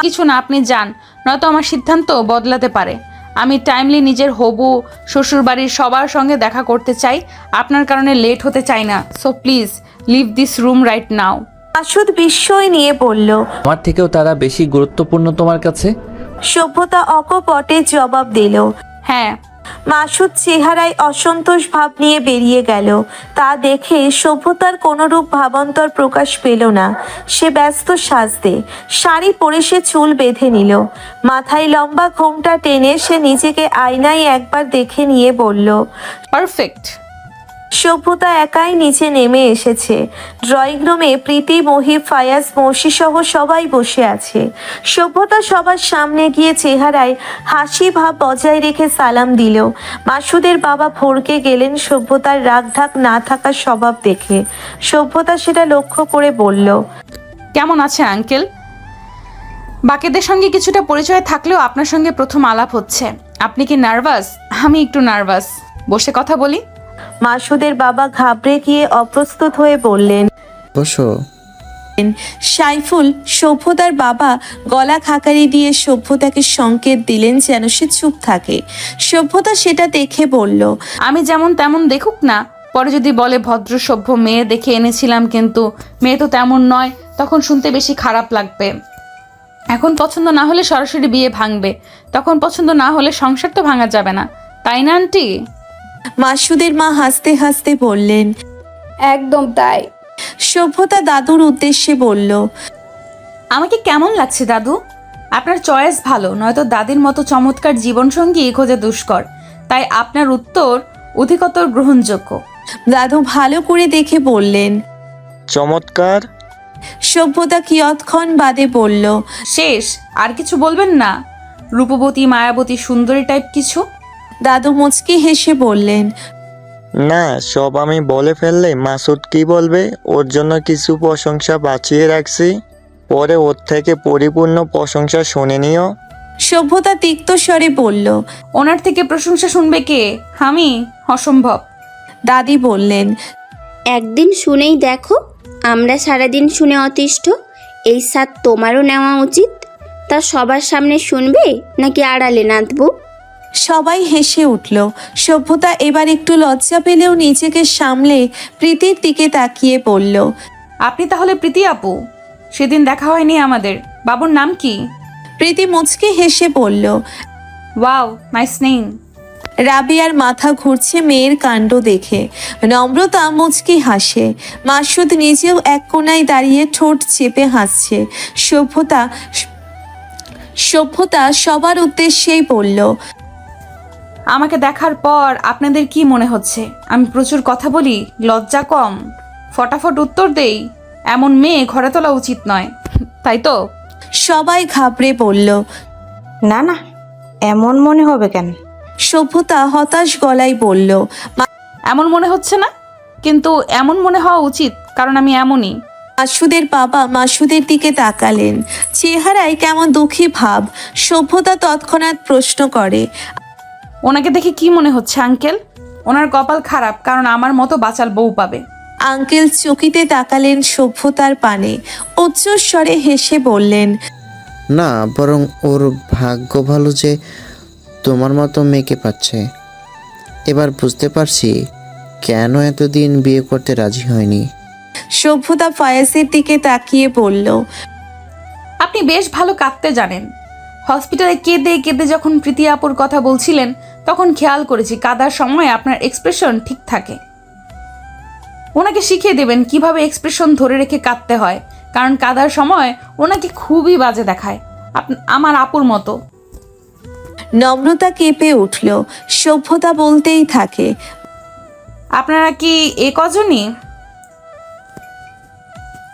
কিছু না, আপনি যান, নয়তো আমার সিদ্ধান্ত বদলাতে পারে। আমি টাইমলি নিজের হবু শ্বশুরবাড়ির সবার সঙ্গে দেখা করতে চাই। আপনার কারণে লেট হতে চাই না। So please leave this room right now. Masud বিস্ময় নিয়ে বলল। আমার থেকেও তারা বেশি গুরুত্বপূর্ণ তোমার কাছে? সভ্যতা অকপটে জবাব দিল। হ্যাঁ। মাসুদ চেহারায় অসন্তোষ ভাব নিয়ে বেরিয়ে গেল। তা দেখে সভ্যতার কোনরূপ ভাবান্তর প্রকাশ পেল না। সে ব্যস্ত সাজতে। শাড়ি পরে সে চুল বেঁধে নিল। মাথায় লম্বা ঘোমটা টেনে সে নিজেকে আয়নায় একবার দেখে নিয়ে বলল, পারফেক্ট। সভ্যতা একাই নিচে নেমে এসেছে। ড্রয়িং রুমে প্রীতি, মহিব, ফায়াজ, মৌসি সহ সবাই বসে আছে। সভ্যতা সবার সামনে গিয়ে চেহারায় হাসি ভাব বজায় রেখে সালাম দিল। মাসুদের বাবা ভড়কে গেলেন সভ্যতার রাগঢাক না থাকার স্বভাব দেখে। সভ্যতা সেটা লক্ষ্য করে বলল, কেমন আছে আঙ্কেল? বাকিদের সঙ্গে কিছুটা পরিচয় থাকলেও আপনার সঙ্গে প্রথম আলাপ হচ্ছে। আপনি কি নার্ভাস? আমি একটু নার্ভাস। বসে কথা বলি। মাসুদের বাবা ঘাবড়ে গিয়ে অপ্রস্তুত হয়ে বললেন। বসো। সাইফুল, সভ্যতার বাবা, গলা খাকারি দিয়ে সভ্যতাকে সংকেত দিলেন যেন সে চুপ থাকে। সভ্যতা সেটা দেখে বলল, আমি যেমন তেমন দেখুক না, পরে যদি বলে ভদ্র সভ্য মেয়ে দেখে এনেছিলাম কিন্তু মেয়ে তো তেমন নয়, তখন শুনতে বেশি খারাপ লাগবে। এখন পছন্দ না হলে সরাসরি বিয়ে ভাঙবে, তখন পছন্দ না হলে সংসার তো ভাঙা যাবে না, তাই না আন্টি? মাসুদের মা হাসতে হাসতে বললেন, একদম তাই। সভ্যতা দাদুর উদ্দেশ্যে বলল, আমাকে কেমন লাগছে দাদু? আপনার চয়েস ভালো, নয়তো দাদির মতো চমৎকার জীবনসঙ্গী খোঁজা দুষ্কর, তাই আপনার উত্তর অধিকতর গ্রহণযোগ্য। দাদু ভালো করে দেখে বললেন। চমৎকার। সভ্যতা কিয়ৎক্ষণ বাদে বলল, শেষ? আর কিছু বলবেন না? রূপবতী, মায়াবতী, সুন্দরী টাইপ কিছু? দাদু মুচকি হেসে বললেন, না, সব আমি বলে ফেললে মাসুদ কি বলবে? ওর জন্য কিছু প্রশংসা বাঁচিয়ে রাখছি, পরে ওর থেকে পরিপূর্ণ প্রশংসা শুনে নিও। সভ্যতা তিক্ত স্বরে বলল। ওনার থেকে প্রশংসা শুনবে কে? আমি? অসম্ভব। দাদি বললেন, একদিন শুনেই দেখো, আমরা সারাদিন শুনে অতিষ্ঠ। এই স্বাদ তোমারও নেওয়া উচিত। তা সবার সামনে শুনবে নাকি আড়ালে নাচবো? সবাই হেসে উঠল। সভ্যতা এবার একটু লজ্জা পেলেও নিজেকে সামলে প্রীতির দিকে তাকিয়ে বলল, আপনি তাহলে প্রীতি আপু? সেদিন দেখা হয়নি আমাদের। বাবুর নাম কি? প্রীতি মুচকি হেসে বলল। Wow, nice name. রাবিয়ার মাথা ঘুরছে মেয়ের কাণ্ড দেখে। নম্রতা মুচকি হাসে। মাসুদ নিজেও এক কোণায় দাঁড়িয়ে ঠোঁট চেপে হাসছে। সভ্যতা সবার উদ্দেশ্যেই বলল, আমাকে দেখার পর আপনাদের কি মনে হচ্ছে? আমি প্রচুর কথা বলি, লজ্জা কম, ফটাফট উত্তর দেই, এমন মেয়ে ঘরে তোলা উচিত নয়, তাই তো? সবাই ঘাবড়ে বলল, না না, এমন মনে হবে কেন? সভ্যতা হতাশ গলায় বলল, এমন মনে হচ্ছে না, কিন্তু এমন মনে হওয়া উচিত, কারণ আমি এমনই। মাসুদের বাবা মাসুদের দিকে তাকালেন। চেহারায় কেমন দুঃখী ভাব। সভ্যতা তৎক্ষণাৎ প্রশ্ন করে, ওনাকে দেখে কি মনে হচ্ছে আঙ্কেল? ওনার কপাল খারাপ, কারণ আমার মতো বাচাল বউ পাবে। আঙ্কেল চকিতে তাকালেন সভ্যতার পানে। উচ্চস্বরে হেসে বললেন, না, বরং ওর ভাগ্য ভালো যে তোমার মতো মেয়েকে পাচ্ছে। এবার বুঝতে পারছি কেন এতদিন বিয়ে করতে রাজি হয়নি। সভ্যতা ফায়াজের দিকে তাকিয়ে বলল, আপনি বেশ ভালো কাঁদতে জানেন। হসপিটালে কেঁদে কেঁদে যখন প্রীতি আপুর কথা বলছিলেন তখন খেয়াল করেছি কাদার সময় আপনার এক্সপ্রেশন ঠিক থাকে। ওনাকে শিখিয়ে দেবেন কিভাবে এক্সপ্রেশন ধরে রেখে কাঁদতে হয়, কারণ কাদার সময় ওনাকে খুবই বাজে দেখায়, আমার আপুর মতো। নম্রতা কেঁপে উঠল। সভ্যতা বলতেই থাকে, আপনারা কি এ কজনই?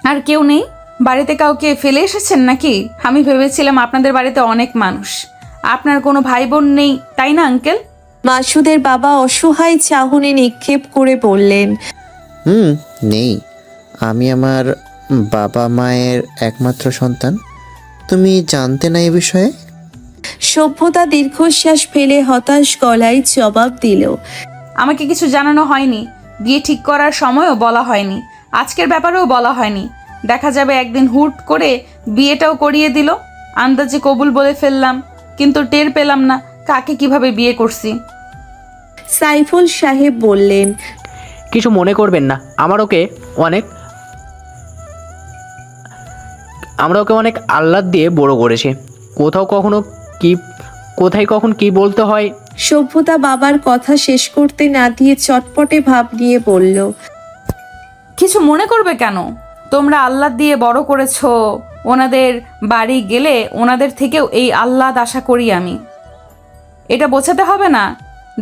আর কেউ নেই? বাড়িতে কাউকে ফেলে এসেছেন নাকি? আমি ভেবেছিলাম আপনাদের বাড়িতে অনেক মানুষ। আপনার কোনো ভাই বোন নেই তাই না আঙ্কেল? মাসুদের বাবা অসহায় চাহনি নিক্ষেপ করে বললেন, নেই। আমি আমার বাবা মায়ের একমাত্র সন্তান। তুমি জানতে না এ বিষয়ে? সভ্যতা দীর্ঘশ্বাস ফেলে হতাশ গলায় জবাব দিল, আমাকে কিছু জানানো হয়নি, বিয়ে ঠিক করার সময়ও বলা হয়নি, আজকের ব্যাপারেও বলা হয়নি। দেখা যাবে একদিন হুট করে বিয়েটাও করিয়ে দিল। আন্দাজে কবুল বলে ফেললাম, কিন্তু টের পেলাম না কাকে কিভাবে বিয়ে করছি। সাইফুল সাহেব বললেন, কিছু মনে করবেন না, আমরা ওকে অনেক আহ্লাদ দিয়ে বড় করেছি। কোথায় কখন কি বলতে হয়। সভ্যতা বাবার কথা শেষ করতে না দিয়ে চটপটে ভাব নিয়ে বলল, কিছু মনে করবে কেন? তোমরা আহ্লাদ দিয়ে বড় করেছো। ওনাদের বাড়ি গেলে ওনাদের থেকেও এই আহ্লাদ আশা করি আমি। এটা বোঝাতে হবে না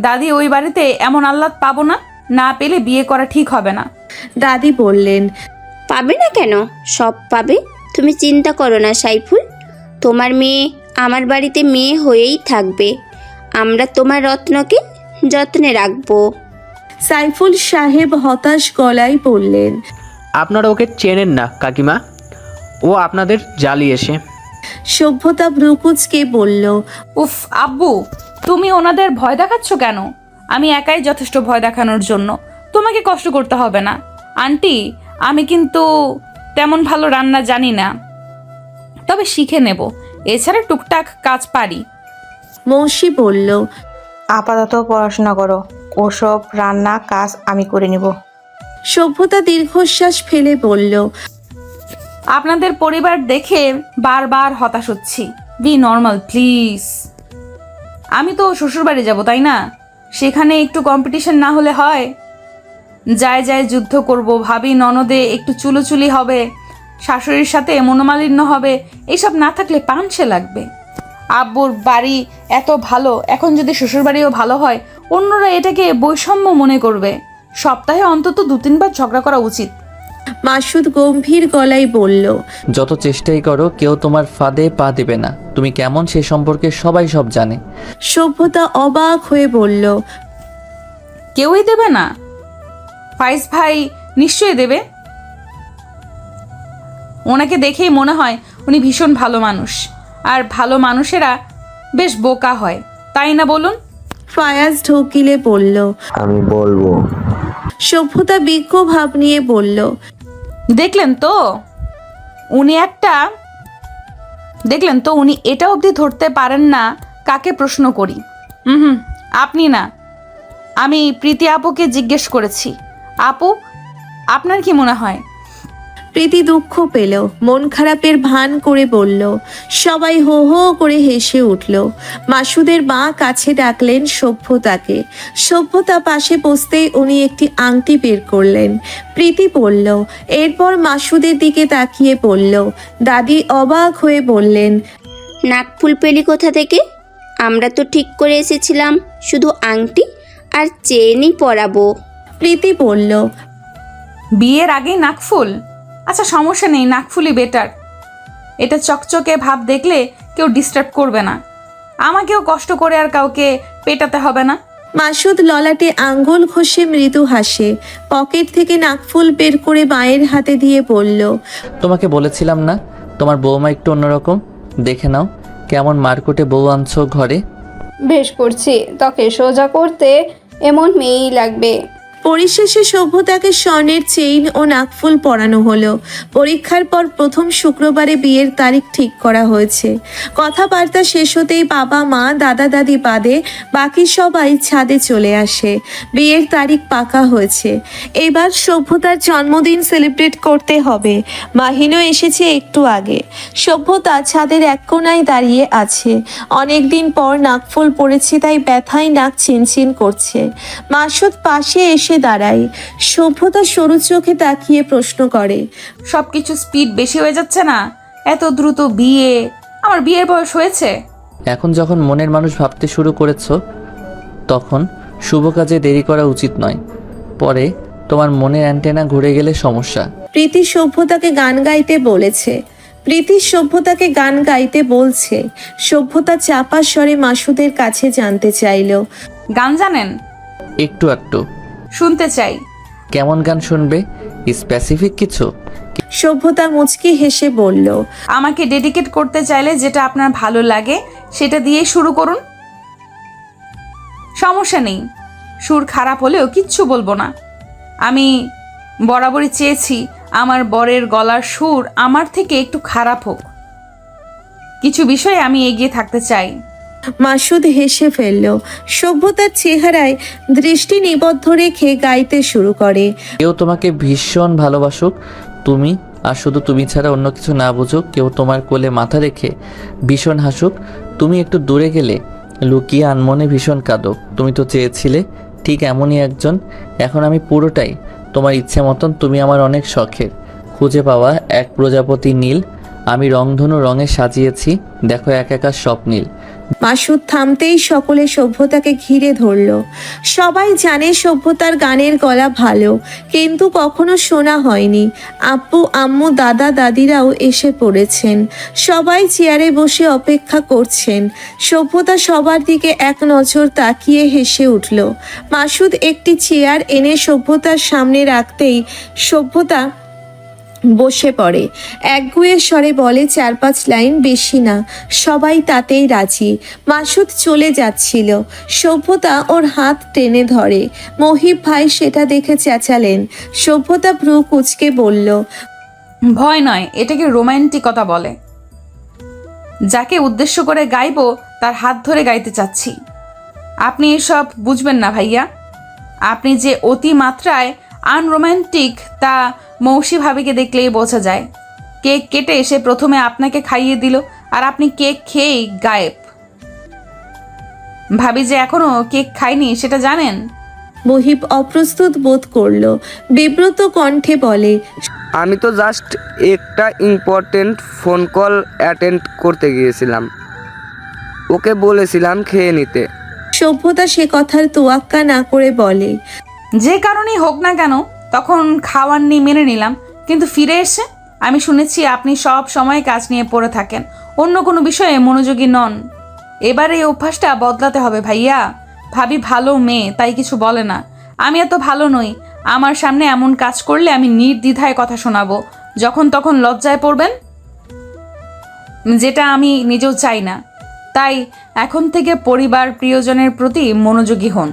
দাদি, ওই বাড়িতে এমন আহ্লাদ পাবো না, না পেলে বিয়ে করা ঠিক হবে না। দাদি বললেন, পাবে না কেন? সব পাবে, তুমি চিন্তা করো না সাইফুল। তোমার মেয়ে আমার বাড়িতে মেয়ে হয়েই থাকবে। আমরা তোমার রত্নকে যত্নে রাখবো। সাইফুল সাহেব হতাশ গলায় বললেন, আপনারা ওকে চেনেন না কাকিমা, ও আপনাদের জ্বালিয়েছে। সভ্যতা ভ্রুকুচকে বলল, উফ আব্বু, তুমি ওনাদের ভয় দেখাচ্ছ কেন? আমি একাই যথেষ্ট ভয় দেখানোর জন্য, তোমাকে কষ্ট করতে হবে না। আন্টি, আমি কিন্তু তেমন ভালো রান্না জানি না, তবে শিখে নেব। এছাড়া টুকটাক কাজ পারি। মৌসি বলল, আপাতত পড়াশোনা করো, ওসব রান্না কাজ আমি করে নিব। সভ্যতা দীর্ঘশ্বাস ফেলে বলল, আপনাদের পরিবার দেখে বারবার হতাশ হচ্ছি। Be normal please. আমি তো শ্বশুরবাড়ি যাব, তাই না? সেখানে একটু কম্পিটিশন না হলে হয়? যায় যুদ্ধ করব, ভাবি ননদে একটু চুলোচুলি হবে, শাশুড়ির সাথে মনোমালিন্য হবে, এইসব না থাকলে পাংশে লাগবে। আব্বুর বাড়ি এত ভালো, এখন যদি শ্বশুরবাড়িও ভালো হয় অন্যরা এটাকে বৈষম্য মনে করবে। সপ্তাহে অন্তত 2-3 বার ঝগড়া করা উচিত। মাসুদ গম্ভীর গলায় বলল, যত চেষ্টাই করো কেউ তোমার ফাঁদে পা দেবে না। তুমি কেমন সে সম্পর্কে সবাই সব জানে। সভ্যতা অবাক হয়ে বলল, কেউই দেবে না? ফাইজ ভাই নিশ্চয়ই দেবে। ওনাকে দেখেই মনে হয় উনি ভীষণ ভালো মানুষ, আর ভালো মানুষেরা বেশ বোকা হয়, তাই না বলুন? ফায়াজ ঢোকিলে বলল, আমি বলবো। সভ্যতা বিজ্ঞ ভাব নিয়ে বলল, দেখলেন তো উনি এটা অবধি ধরতে পারেন না কাকে প্রশ্ন করি। আপনি না, আমি প্রীতি আপুকে জিজ্ঞেস করেছি। আপু, আপনার কি মনে হয়? প্রীতি দুঃখ পেল, মন খারাপের ভান করে বলল। সবাই হো হো করে হেসে উঠল। মাসুদের মা কাছে ডাকলেন সভ্যতাকে। সভ্যতা পাশে বসতেই উনি একটি আংটি বের করলেন। প্রীতি বলল, এরপর মাসুদের দিকে তাকিয়ে বলল। দাদি অবাক হয়ে বললেন, নাকফুল পেলি কোথা থেকে? আমরা তো ঠিক করে এসেছিলাম শুধু আংটি আর চেনই পরাবো। প্রীতি বলল, বিয়ের আগেই নাকফুল? আচ্ছা সমস্যা নেই, নাকফুলই বেটার। এটা চকচকে ভাব দেখলে কেউ ডিস্টার্ব করবে না, আমাকেও কষ্ট করে আর কাউকে পেটাতে হবে না। মাসুদ ললাটে আঙ্গুল ঘষে মৃদু হাসে। পকেট থেকে নাকফুল বের করে মায়ের হাতে দিয়ে বলল, তোমাকে বলেছিলাম না তোমার বৌমা একটু অন্যরকম। দেখে নাও কেমন মারকুটে বউ আনছো ঘরে। বেশ করছি, তোকে সোজা করতে এমন মেয়েই লাগবে। পরিশেষে সভ্যতাকে স্বর্ণের চেইন ও নাকফুল পরানো হলো। পরীক্ষার পর প্রথম শুক্রবারে বিয়ের তারিখ ঠিক করা হয়েছে। কথাবার্তা শেষ হতেই বাবা মা দাদা দাদি বাদে বাকি সবাই ছাদে চলে আসে। বিয়ের তারিখ পাকা হয়েছে। এবার সভ্যতার জন্মদিন সেলিব্রেট করতে হবে। মাহিনও এসেছে একটু আগে। সভ্যতা ছাদের এক কোণায় দাঁড়িয়ে আছে। অনেকদিন পর নাকফুল পড়েছে, তাই ব্যথায় নাক চিনচিন করছে। মাসুদ পাশে এসে দাঁড়ায়। সভ্যতা সরু চোখে তাকিয়ে প্রশ্ন করে, সব কিছু স্পিড বেশি হয়ে যাচ্ছে না? এত দ্রুত বিয়ে? আমার বিয়ের বয়স হয়েছে? এখন যখন মনের মানুষ ভাবতে শুরু করেছো, তখন শুভ কাজে দেরি করা উচিত নয়। পরে তোমার মনের অ্যান্টেনা ঘুরে গেলে সমস্যা। প্রীতি সভ্যতাকে গান গাইতে বলেছে। প্রীতি সভ্যতাকে গান গাইতে বলছে। সভ্যতা চাপা স্বরে মাসুদের কাছে জানতে চাইল, গান জানেন? একটু একটু। শুনতে চাই। কেমন গান শুনবে? স্পেসিফিক কিছু? সভ্যতা মুচকি হেসে বলল, আমাকে ডেডিকেট করতে চাইলে যেটা আপনার ভালো লাগে সেটা দিয়েই শুরু করুন। সমস্যা নেই, সুর খারাপ হলেও কিচ্ছু বলবো না। আমি বরাবরই চেয়েছি আমার বরের গলার সুর আমার থেকে একটু খারাপ হোক। কিছু বিষয়ে আমি এগিয়ে থাকতে চাই। মাসুদ হেসে ফেলল। সভ্যতার চেহারায় দৃষ্টি নিবদ্ধ রেখে গাইতে শুরু করে, কেউ তোমাকে ভীষণ ভালোবাসুক, তুমি আর শুধু তুমি ছাড়া অন্য কিছু না বুঝুক, কেউ তোমার কোলে মাথা রেখে ভীষণ হাসুক, তুমি একটু দূরে গেলে লুকিয়ে আনমনে ভীষণ কাঁদো। তুমি তো চেয়েছিলে ঠিক এমনই একজন। এখন আমি পুরোটাই তোমার ইচ্ছে মতন। তুমি আমার অনেক শখের, খুঁজে পাওয়া এক প্রজাপতি নীল। আমি রংধনু রঙে সাজিয়েছি, দেখো এক একা স্বপ্নীল। মাসুদ থামতেই সকলে সভ্যতাকে ঘিরে ধরল। সবাই জানে সভ্যতার গানের গলা ভালো, কিন্তু কখনো শোনা হয়নি। আব্বু আম্মু দাদা দাদিরাও এসে পড়েছেন। সবাই চেয়ারে বসে অপেক্ষা করছেন। সভ্যতা সবার দিকে এক নজর তাকিয়ে হেসে উঠল। মাসুদ একটি চেয়ার এনে সভ্যতার সামনে রাখতেই সভ্যতা বসে পড়ে। একগুঁয়ে স্বরে বলে 4-5 লাইন, বেশি না। সবাই তাতেই রাজি। মাসুদ চলে যাচ্ছিল। সভ্যতা ওর হাত টেনে ধরে। মহিব ভাই সেটা দেখে চেঁচালেন। সভ্যতা ভ্রু কুঁচকে বলল, ভয় নয়, এটাকে রোমান্টিকতা বলে। যাকে উদ্দেশ্য করে গাইবো তার হাত ধরে গাইতে চাচ্ছি। আপনি এসব বুঝবেন না ভাইয়া। আপনি যে অতি মাত্রায় আনরোম্যান্টিক তা মৌসি ভাবিকে দেখলেই বোঝা যায়। কেক কেটে এসে প্রথমে আপনাকে খাইয়ে দিল, আর আপনি কেক খেয়েই গায়েব। ভাবি যে এখনো কেক খায়নি সেটা জানেন? মহিব অপ্রস্তুত বোধ করল। বিব্রত কণ্ঠে বলে, আমি তো জাস্ট একটা ইম্পর্টেন্ট ফোন কল অ্যাটেন্ড করতে গিয়েছিলাম, ওকে বলেছিলাম খেয়ে নিতে। সভ্যতা সে কথার তোয়াক্কা না করে বলে, যে কারণেই হোক না কেন, তখন খাওয়ার নিয়ে মেনে নিলাম, কিন্তু ফিরে এসে আমি শুনেছি আপনি সব সময় কাজ নিয়ে পড়ে থাকেন, অন্য কোনো বিষয়ে মনোযোগী নন। এবার এই অভ্যাসটা বদলাতে হবে ভাইয়া। ভাবি ভালো মেয়ে, তাই কিছু বলে না। আমি এত ভালো নই। আমার সামনে এমন কাজ করলে আমি নির্দ্বিধায় কথা শোনাবো, যখন তখন লজ্জায় পড়বেন, যেটা আমি নিজেও চাই না। তাই এখন থেকে পরিবার প্রিয়জনের প্রতি মনোযোগী হন।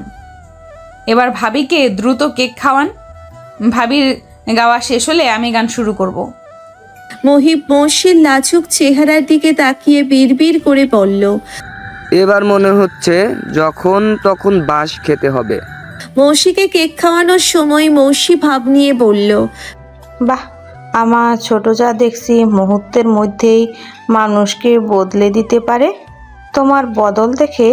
এবার ভাবিকে দ্রুত কেক খাওয়ান। ভাবির গাওয়া শেষ হলে আমি গান শুরু করব। মহিব মৌসির লাজুক চেহারার দিকে তাকিয়ে বিড়বিড় করে বলল, এবার মনে হচ্ছে যখন তখন বাঁশ খেতে হবে। মৌসিকে কেক খাওয়ানোর সময় মৌসি ভাব নিয়ে বলল, বাহ, আমার ছোট যা দেখছি মুহূর্তের মধ্যেই মানুষকে বদলে দিতে পারে। তোমার বদল দেখে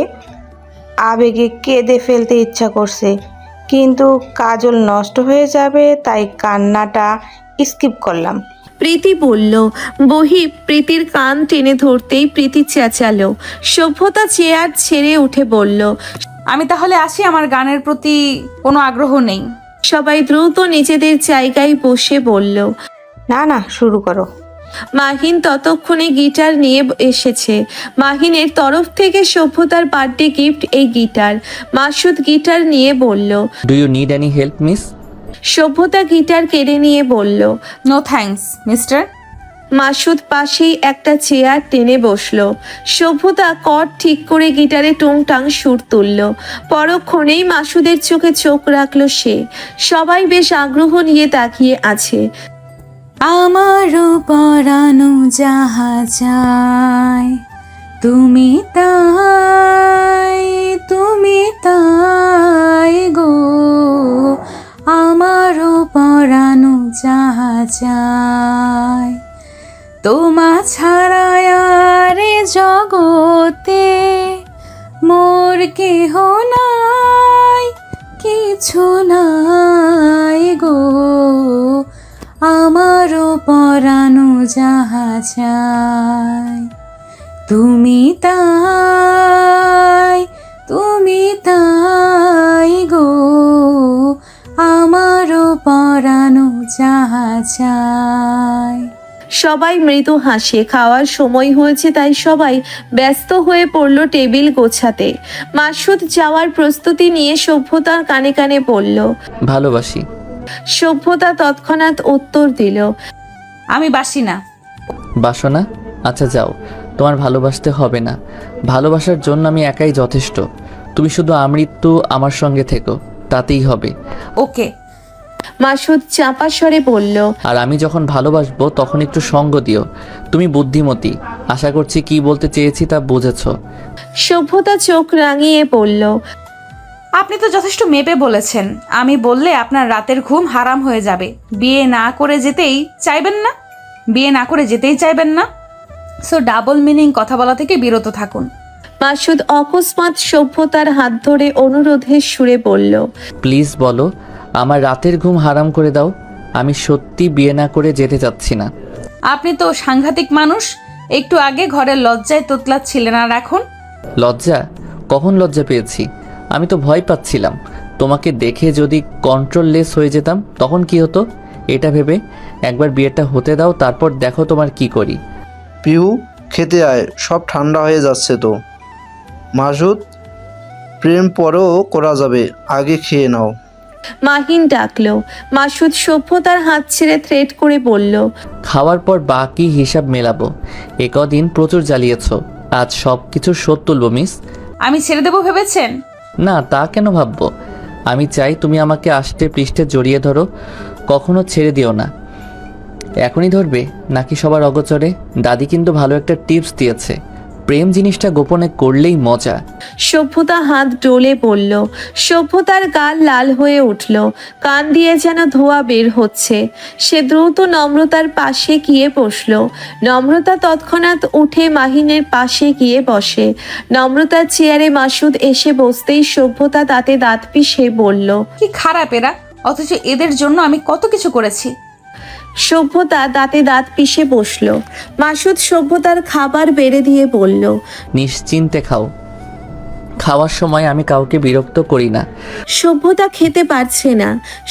আবেগে কেঁদে ফেলতে ইচ্ছা করছে, কিন্তু কাজল নষ্ট হয়ে যাবে তাই কান্নাটা স্কিপ করলাম। প্রীতি বলল। বহিব প্রীতির কান টেনে ধরতেই প্রীতি চেঁচালো। সভ্যতা চেয়ার ছেড়ে উঠে বলল, আমি তাহলে আসি, আমার গানের প্রতি কোনো আগ্রহ নেই। সবাই দ্রুত নিজেদের জায়গায় বসে বলল, না না, শুরু করো। মাহিন ততক্ষণে গিটার নিয়ে এসেছে। মাহিনের তরফ থেকে সভ্যতার বার্থডে গিফট এই গিটার। মাসুদ গিটার নিয়ে বলল, do you need any help miss? Sabhyata guitar কেড়ে নিয়ে বলল, নো থ্যাঙ্কস মিস্টার। মাসুদ পাশেই একটা চেয়ার টেনে বসলো। সভ্যতা কর ঠিক করে গিটারে টুংটাং সুর তুলল। পরক্ষণেই মাসুদের চোখে চোখ রাখলো সে। সবাই বেশ আগ্রহ নিয়ে তাকিয়ে আছে। আমারও পরানো যাহা চায় তুমি তাই গো, আমারও পরানো যাহা চায় তোমা ছাড়া আর এ জগতে মোর কেহ নাই, কিছু নাই গো, আমারও পরানো যাহা চায় তুমি তাই গো, আমারও পরানো যাহা চায়। সবাই মৃদু হাসে। খাওয়ার সময় হয়েছে তাই সবাই ব্যস্ত হয়ে পড়ল টেবিল গোছাতে। মাসুদ যাওয়ার প্রস্তুতি নিয়ে সভ্যতার কানে কানে বলল, ভালোবাসি। সভ্যতা তৎক্ষণাৎ উত্তর দিল, আমি বাসি না। বাসো না? আচ্ছা যাও, তোমার ভালোবাসতে হবে না। ভালোবাসার জন্য আমি একাই যথেষ্ট। তুমি শুধু আমৃত্যু আমার সঙ্গে থেকো, তাতেই হবে। ওকে। মাসুদ চাপা স্বরে বলল, আর আমি যখন ভালোবাসবো তখন একটু সঙ্গ দিও। তুমি বুদ্ধিমতী, আশা করছি কি বলতে চেয়েছি তা বুঝেছো। সভ্যতা চোখ রাঙিয়ে বলল, আপনি তো যথেষ্ট মেপে বলেছেন। আমি বললে আপনার রাতের ঘুম হারাম হয়ে যাবে। বিয়ে না করে যেতেই চাইবেন না। সো ডাবল মিনিং কথা বলা থেকে বিরত থাকুন। মাসুদ অকস্মাৎ সভ্যতার হাত ধরে অনুরোধের সুরে বলল, প্লিজ বলো, আমার রাতের ঘুম হারাম করে দাও। আমি সত্যি বিয়ে না করে যেতে চাচ্ছি না। আপনি তো সাংঘাতিক মানুষ। একটু আগে ঘরের লজ্জায় তোতলাচ্ছিলেন, আর এখন? লজ্জা? কখন লজ্জা পেয়েছি? আমি তো ভয় পাচ্ছিলাম তোমাকে দেখে যদি কন্ট্রোললেস হয়ে যেতাম তখন কি হতো, এটা ভেবে। একবার বিয়েটা হতে দাও, তারপর দেখো তোমার কি করি। পিহু, খেতে আয়, সব ঠান্ডা হয়ে যাচ্ছে তো। মাসুদ, প্রেম পরেও করা যাবে, আগে খেয়ে নাও। মাহিন ডাকলো। মাসুদ সভ্যতার হাত ছেড়ে থ্রেট করে বলল, খাওয়ার পর বাকি হিসাব মেলাবো। এ কদিন প্রচুর জ্বালিয়েছ, আজ সব কিছু শোধ তুলবো মিস। আমি ছেড়ে দেবো ভেবেছেন? না, তা কেন ভাববো। আমি চাই তুমি আমাকে আষ্টে পৃষ্ঠে জড়িয়ে ধরো, কখনো ছেড়ে দিও না। এখনই ধরবে নাকি সবার অগোচরে? দাদি কিন্তু ভালো একটা টিপস দিয়েছে, প্রেম জিনিসটা গোপনে করলেই মজা। সভ্যতা হাত ডলে পড়ল। সভ্যতার গাল লাল হয়ে উঠল, কান দিয়ে যেন ধোঁয়া বের হচ্ছে। সে দ্রুত নম্রতার পাশে গিয়ে বসল। নম্রতা তৎক্ষণাৎ উঠে মাহিনের পাশে গিয়ে বসে। নম্রতার চেয়ারে মাসুদ এসে বসতেই সভ্যতা দাঁতে দাঁত পিষে বলল, কি খারাপ এরা, অথচ এদের জন্য আমি কত কিছু করেছি। সভ্যতা দাঁতে দাঁত পিষে বসল। মাসুদ সভ্যতার খাবার বেড়ে দিয়ে বলল, নিশ্চিন্তে খাও, খাওয়ার সময় আমি কাউকে বিরক্ত করি না। সভ্যতা খেতে পারছে না।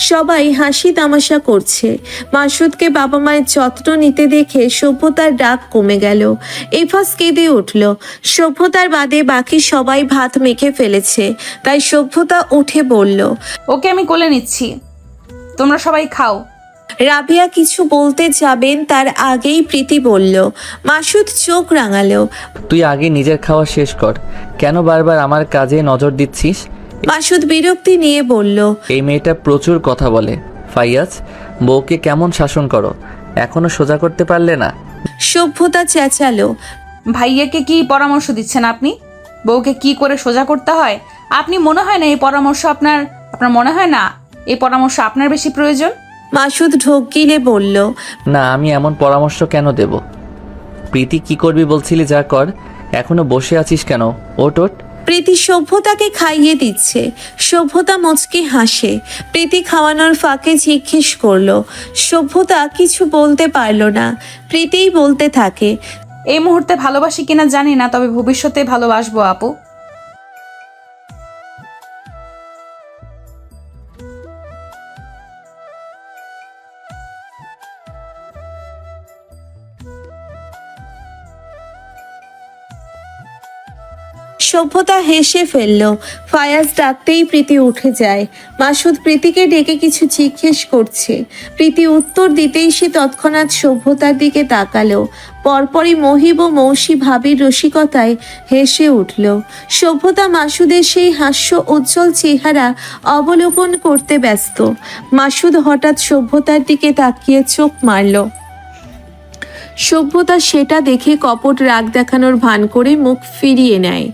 সবাই হাসি তামাশা করছে। মাসুদকে বাবা মায়ের যত্ন নিতে দেখে সভ্যতার ডাক কমে গেল। এফাস কেঁদে উঠল। সভ্যতার বাদে বাকি সবাই ভাত মেখে ফেলেছে, তাই সভ্যতা উঠে বলল, ওকে আমি কোলে নিচ্ছি, তোমরা সবাই খাও। রাবিয়া কিছু বলতে যাবেন তার আগেই প্রীতি বলল। মাসুদ চোখ রাঙালো। তুই আগে নিজের খাওয়া শেষ কর, কেন বারবার আমার কাজে নজর দিচ্ছিস? মাসুদ বিরক্তি নিয়ে বলল, এই মেয়েটা প্রচুর কথা বলে। ফাইয়াজ, বউকে কেমন শাসন করো, এখনো সোজা করতে পারলে না? সভ্যতা চেঁচালো। ভাইয়াকে কি পরামর্শ দিচ্ছেন আপনি? বউকে কি করে সোজা করতে হয়? আপনি মনে হয় না এই পরামর্শ আপনার মনে হয় না এই পরামর্শ আপনার বেশি প্রয়োজন? মাসুদ ঢোক গিলে বলল, না, আমি এমন পরামর্শ কেন দেব? প্রীতি কি করবি বলছিলি, যা কর। এখনো বসে আছিস কেন? ওট ওট। প্রীতি সভ্যতাকে খাইয়ে দিচ্ছে। সভ্যতা মুচকি হাসে। প্রীতি খাওয়ানোর ফাঁকে জিজ্ঞেস করলো। সভ্যতা কিছু বলতে পারলো না। প্রীতিই বলতে থাকে, এই মুহূর্তে ভালোবাসি কিনা জানি না, তবে ভবিষ্যতে ভালোবাসবো আপু। সভ্যতা হেসে ফেলল। ফায়াজ ডাকতেই প্রীতি উঠে যায়। মাসুদ প্রীতিকে ডেকে কিছু জিজ্ঞেস করছে। প্রীতি উত্তর দিতেই সে তৎক্ষণাৎ সভ্যতার দিকে তাকালো। পরপরই মহিব ও মৌসি ভাবির রসিকতায় হেসে উঠল। সভ্যতা মাসুদের সেই হাস্য উজ্জ্বল চেহারা অবলোকন করতে ব্যস্ত। মাসুদ হঠাৎ সভ্যতার দিকে তাকিয়ে চোখ মারল। সভ্যতা সেটা দেখে কপট রাগ দেখানোর ভান করে মুখ ফিরিয়ে নেয়।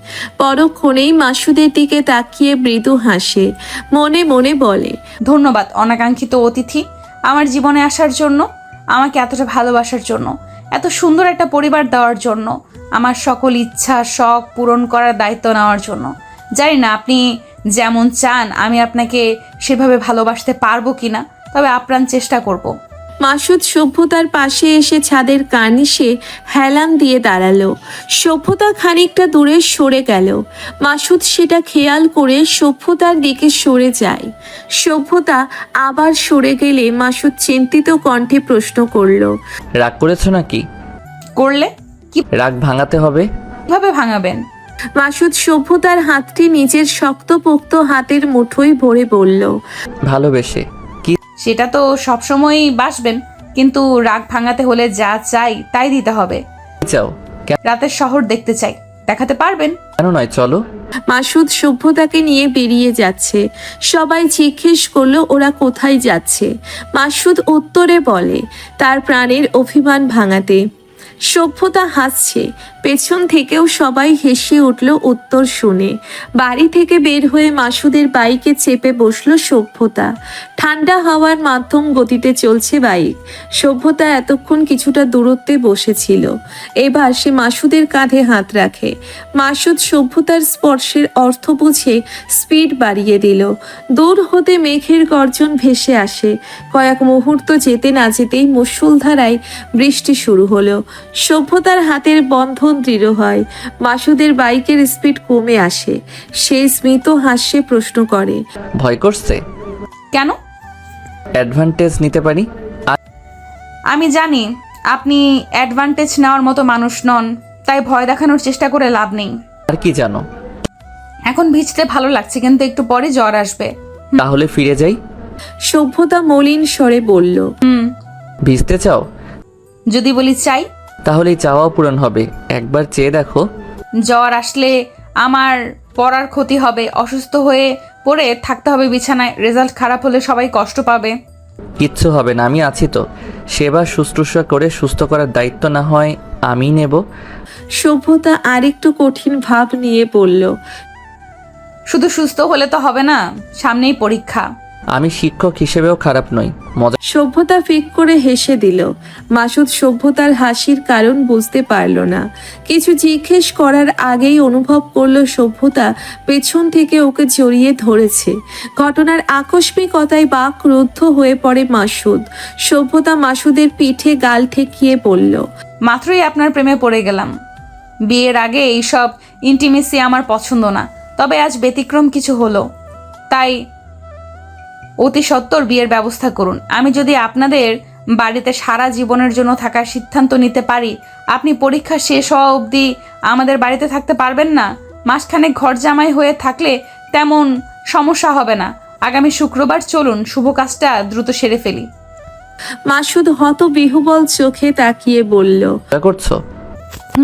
পরক্ষণেই মাসুদের দিকে তাকিয়ে মৃদু হাসে, মনে মনে বলে, ধন্যবাদ অনাকাঙ্ক্ষিত অতিথি, আমার জীবনে আসার জন্য, আমাকে এতটা ভালোবাসার জন্য, এত সুন্দর একটা পরিবার দেওয়ার জন্য, আমার সকল ইচ্ছা শখ পূরণ করার দায়িত্ব নেওয়ার জন্য। জানি না আপনি যেমন চান আমি আপনাকে সেভাবে ভালোবাসতে পারবো কিনা, তবে আপ্রাণ চেষ্টা করব। মাসুদ সভ্যতার পাশে এসে ছাদের কার্নিশে হেলান দিয়ে দাঁড়ালো। সভ্যতা খানিকটা দূরে সরে গেল। মাসুদ সেটা খেয়াল করে সভ্যতার দিকে সরে যায়। সভ্যতা আবার সরে গেলে মাসুদ চিন্তিত কণ্ঠে প্রশ্ন করল, রাগ করেছো নাকি? করলে রাগ ভাঙাতে হবে। কিভাবে ভাঙাবেন? মাসুদ সভ্যতার হাতটি নিজের শক্তপোক্ত হাতের মুঠোয় ভরে বলল, ভালোবেসে। কি? সেটা তো সবসময়ই বাসবেন, কিন্তু রাগ ভাঙাতে হলে যা চাই তাই দিতে হবে। চাও? রাতের শহর দেখতে চাই, দেখাতে পারবেন? কেন নয়, চলো। মাসুদ সভ্যতাকে নিয়ে বেরিয়ে যাচ্ছে। সবাই জিজ্ঞেস করলো ওরা কোথায় যাচ্ছে। মাসুদ উত্তরে বলে, তার প্রাণের অভিমান ভাঙাতে। সভ্যতা হাসছে। পেছন থেকেও সবাই হেসে উঠল উত্তর শুনে। বাড়ি থেকে বের হয়ে মাসুদের বাইকে চেপে বসলো সভ্যতা। ঠান্ডা হাওয়ার মাধ্যম গতিতে চলছে বাইক। সভ্যতা এতক্ষণ কিছুটা দূরত্বে বসেছিল। এবার সে মাসুদের কাঁধে হাত রাখে। মাসুদ সভ্যতার স্পর্শের অর্থ বুঝে স্পিড বাড়িয়ে দিল। দূর হতে মেঘের গর্জন ভেসে আসে। কয়েক মুহূর্ত যেতে না যেতেই মুষলধারায় বৃষ্টি শুরু হলো। সভ্যতার হাতের বন্ধন দৃঢ় হয়। মাসুদের বাইকের স্পিড কমে আসে। সে স্মিত হাস্যে প্রশ্ন করে, ভয় করছে? কেন? অ্যাডভান্টেজ নিতে পারি। আমি জানি আপনি অ্যাডভান্টেজ নেওয়ার মতো মানুষ নন, তাই ভয় দেখানোর চেষ্টা করে লাভ নেই। আর কি জানো? এখন ভিজতে ভালো লাগছে, কিন্তু একটু পরে জ্বর আসবে। তাহলে ফিরে যাই। সভ্যতা মলিন স্বরে বলল, ভিজতে চাও? যদি বলি চাই, তাহলেই চাওয়াও পূরণ হবে। একবার চেয়ে দেখো। জ্বর আসলে আমার পড়ার ক্ষতি হবে, অসুস্থ হয়ে পড়ে থাকতে হবে বিছানায়, রেজাল্ট খারাপ হলে সবাই কষ্ট পাবে। কিচ্ছু হবে না, আমি আছি তো। সেবা শুশ্রূষা করে সুস্থ করার দায়িত্ব না হয় আমি নেব। সভ্যতা আরেকটু কঠিন ভাব নিয়ে বলল, শুধু সুস্থ হলে তো হবে না, সামনেই পরীক্ষা। আমি শিক্ষক হিসেবেও খারাপ নই। মজা। সভ্যতা ফিক করে হেসে দিল। মাসুদ সভ্যতার হাসির কারণ বুঝতে পারল না। কিছু জিজ্ঞেস করার আগেই অনুভব করলো সভ্যতা পেছন থেকে ওকে জড়িয়ে ধরেছে। ঘটনার আকস্মিকতায় বাকরুদ্ধ হয়ে পড়ে মাসুদ। সভ্যতা মাসুদের পিঠে গাল ঠেকিয়ে বলল, মাত্রই আপনার প্রেমে পড়ে গেলাম। বিয়ের আগে এইসব ইন্টিমেসি আমার পছন্দ না, তবে আজ ব্যতিক্রম কিছু হলো, তাই অতি সত্বর বিয়ের ব্যবস্থা করুন। আমি যদি আপনাদের বাড়িতে সারা জীবনের জন্য থাকার সিদ্ধান্ত নিতে পারি, আপনি পরীক্ষা শেষ হওয়া অবধি আমাদের বাড়িতে থাকতে পারবেন না। মাসখানেক ঘর জামাই হয়ে থাকলে তেমন সমস্যা হবে না। আগামী শুক্রবার চলুন, শুভ কাজটা দ্রুত সেরে ফেলি। মাসুদ হতবিহ্বল চোখে তাকিয়ে বলল, মজা করছো?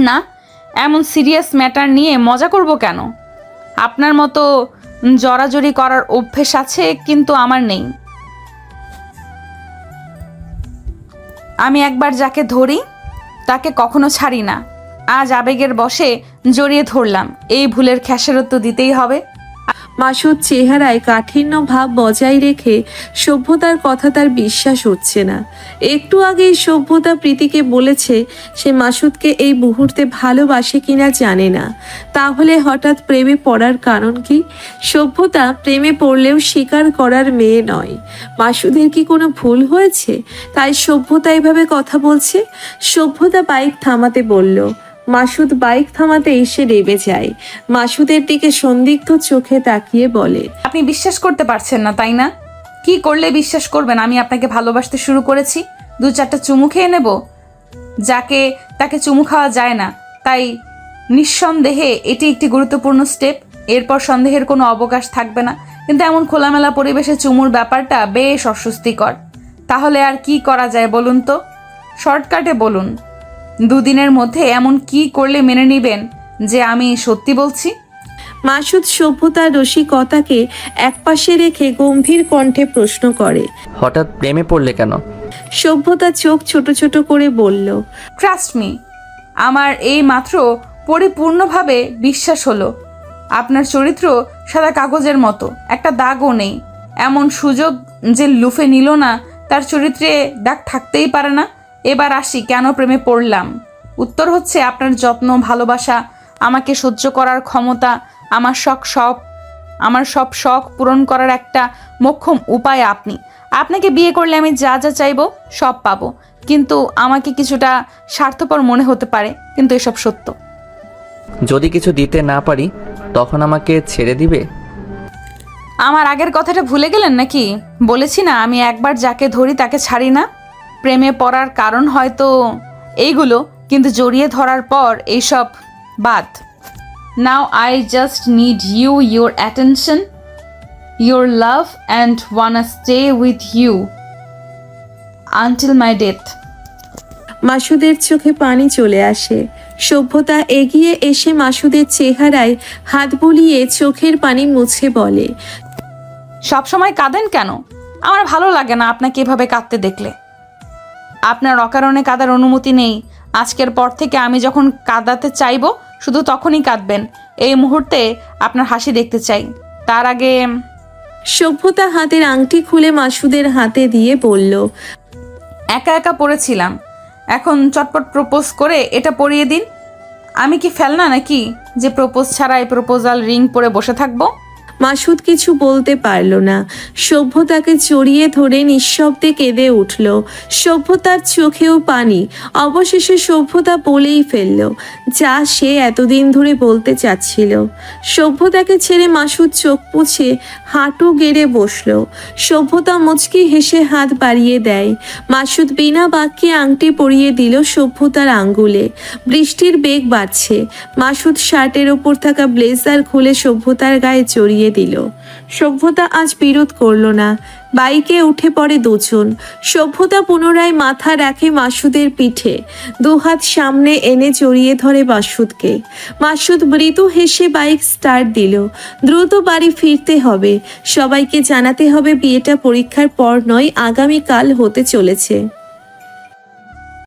না, এমন সিরিয়াস ম্যাটার নিয়ে মজা করব কেন? আপনার মতো জড়াজড়ি করার অভ্যেস আছে, কিন্তু আমার নেই। আমি একবার যাকে ধরি তাকে কখনো ছাড়ি না। আজ আবেগের বশে জড়িয়ে ধরলাম, এই ভুলের খেসারত তো দিতেই হবে। মাসুদ চেহারায় কাঠিন্য ভাব বজায় রেখে সভ্যতার কথা তার বিশ্বাস হচ্ছে না। একটু আগেই সভ্যতা প্রীতিকে বলেছে সে মাসুদকে এই মুহূর্তে ভালোবাসে কিনা জানে না। তাহলে হঠাৎ প্রেমে পড়ার কারণ কি? সভ্যতা প্রেমে পড়লেও স্বীকার করার মেয়ে নয়। মাসুদের কি কোনো ভুল হয়েছে তাই সভ্যতা এভাবে কথা বলছে? সভ্যতা বাইক থামাতে বলল। মাসুদ বাইক থামাতে এসে নেমে যায়। মাসুদের দিকে সন্দিগ্ধ চোখে তাকিয়ে বলে, আপনি বিশ্বাস করতে পারছেন না তাই না? কি করলে বিশ্বাস করবেন আমি আপনাকে ভালোবাসতে শুরু করেছি? 2-4টা চুমু খেয়ে নেব? যাকে তাকে চুমু খাওয়া যায় না, তাই নিঃসন্দেহে এটি একটি গুরুত্বপূর্ণ স্টেপ। এরপর সন্দেহের কোনো অবকাশ থাকবে না। কিন্তু এমন খোলামেলা পরিবেশে চুমুর ব্যাপারটা বেশ অস্বস্তিকর। তাহলে আর কি করা যায় বলুন তো? শর্টকাটে বলুন। 2 দিনের মধ্যে এমন কি করলে মেনে নেবেন যে আমি সত্যি বলছি? মাসুদ সভ্যতার রসিকতাকে একপাশে রেখে গম্ভীর কণ্ঠে প্রশ্ন করে। হঠাৎ প্রেমে পড়লে কেন? সভ্যতা চোখ ছোট ছোট করে বলল, ট্রাস্ট মি, আমার এই মাত্র পরিপূর্ণভাবে বিশ্বাস হলো। আপনার চরিত্র সাদা কাগজের মতো, একটা দাগও নেই। এমন সুযোগ যে লুফে নিল না, তার চরিত্রে দাগ থাকতেই পারে না। এবার আসি কেন প্রেমে পড়লাম। উত্তর হচ্ছে আপনার যত্ন, ভালোবাসা, আমাকে সহ্য করার ক্ষমতা, আমার সব শখ পূরণ করার একটা মোক্ষম উপায় আপনি। আপনাকে বিয়ে করলে আমি যা যা চাইবো সব পাবো। কিন্তু আমাকে কিছুটা স্বার্থপর মনে হতে পারে, কিন্তু এসব সত্য। যদি কিছু দিতে না পারি তখন আমাকে ছেড়ে দিবে? আমার আগের কথাটা ভুলে গেলেন নাকি? বলেছি না, আমি একবার যাকে ধরি তাকে ছাড়ি না। প্রেমে পড়ার কারণ হয়তো এইগুলো, কিন্তু জড়িয়ে ধরার পর এইসব বাদ। Now I just need you, your attention, your love and wanna stay with you until my death. মাসুদের চোখে পানি চলে আসে। সভ্যতা এগিয়ে এসে মাসুদের চেহারায় হাত বুলিয়ে চোখের পানি মুছে বলে, সবসময় কাঁদেন কেন? আমার ভালো লাগে না আপনাকে এভাবে কাঁদতে দেখলে। আপনার অকারণে কাঁদার অনুমতি নেই। আজকের পর থেকে আমি যখন কাঁদাতে চাইবো শুধু তখনই কাঁদবেন। এই মুহূর্তে আপনার হাসি দেখতে চাই। তার আগে সভ্যতা হাতের আংটি খুলে মাসুদের হাতে দিয়ে বলল, একা একা পড়েছিলাম, এখন চটপট প্রপোজ করে এটা পরিয়ে দিন। আমি কি ফেলনা নাকি যে প্রপোজ ছাড়াই প্রপোজাল রিং পরে বসে থাকবো? মাসুদ কিছু বলতে পারল না। সভ্যতাকে জড়িয়ে ধরে নিঃশব্দে কেঁদে উঠল। সভ্যতার চোখেও পানি। অবশেষে সভ্যতা বলেই ফেলল যা সে এতদিন ধরে বলতে চাচ্ছিল। সভ্যতাকে ছেড়ে মাসুদ চোখ মুছে হাঁটু গেড়ে বসল। সভ্যতা মুচকি হেসে হাত বাড়িয়ে দেয়। মাসুদ বিনা বাক্যে আংটি পরিয়ে দিল সভ্যতার আঙ্গুলে। বৃষ্টির বেগ বাড়ছে। মাসুদ শার্টের ওপর থাকা ব্লেজার খুলে সভ্যতার গায়ে জড়িয়ে দিল। সভ্যতা আজ বিরোধ করলো না। বাইকে উঠে পড়ে দুজন। সভ্যতা পুনরায় মাথা রাখে মাসুদের পিঠে, দুহাত সামনে এনে জড়িয়ে ধরে মাসুদকে। মাসুদ মৃদু হেসে বাইক স্টার্ট দিল। দ্রুত বাড়ি ফিরতে হবে। সবাইকে জানাতে হবে বিয়েটা পরীক্ষার পর নয়, আগামীকাল হতে চলেছে।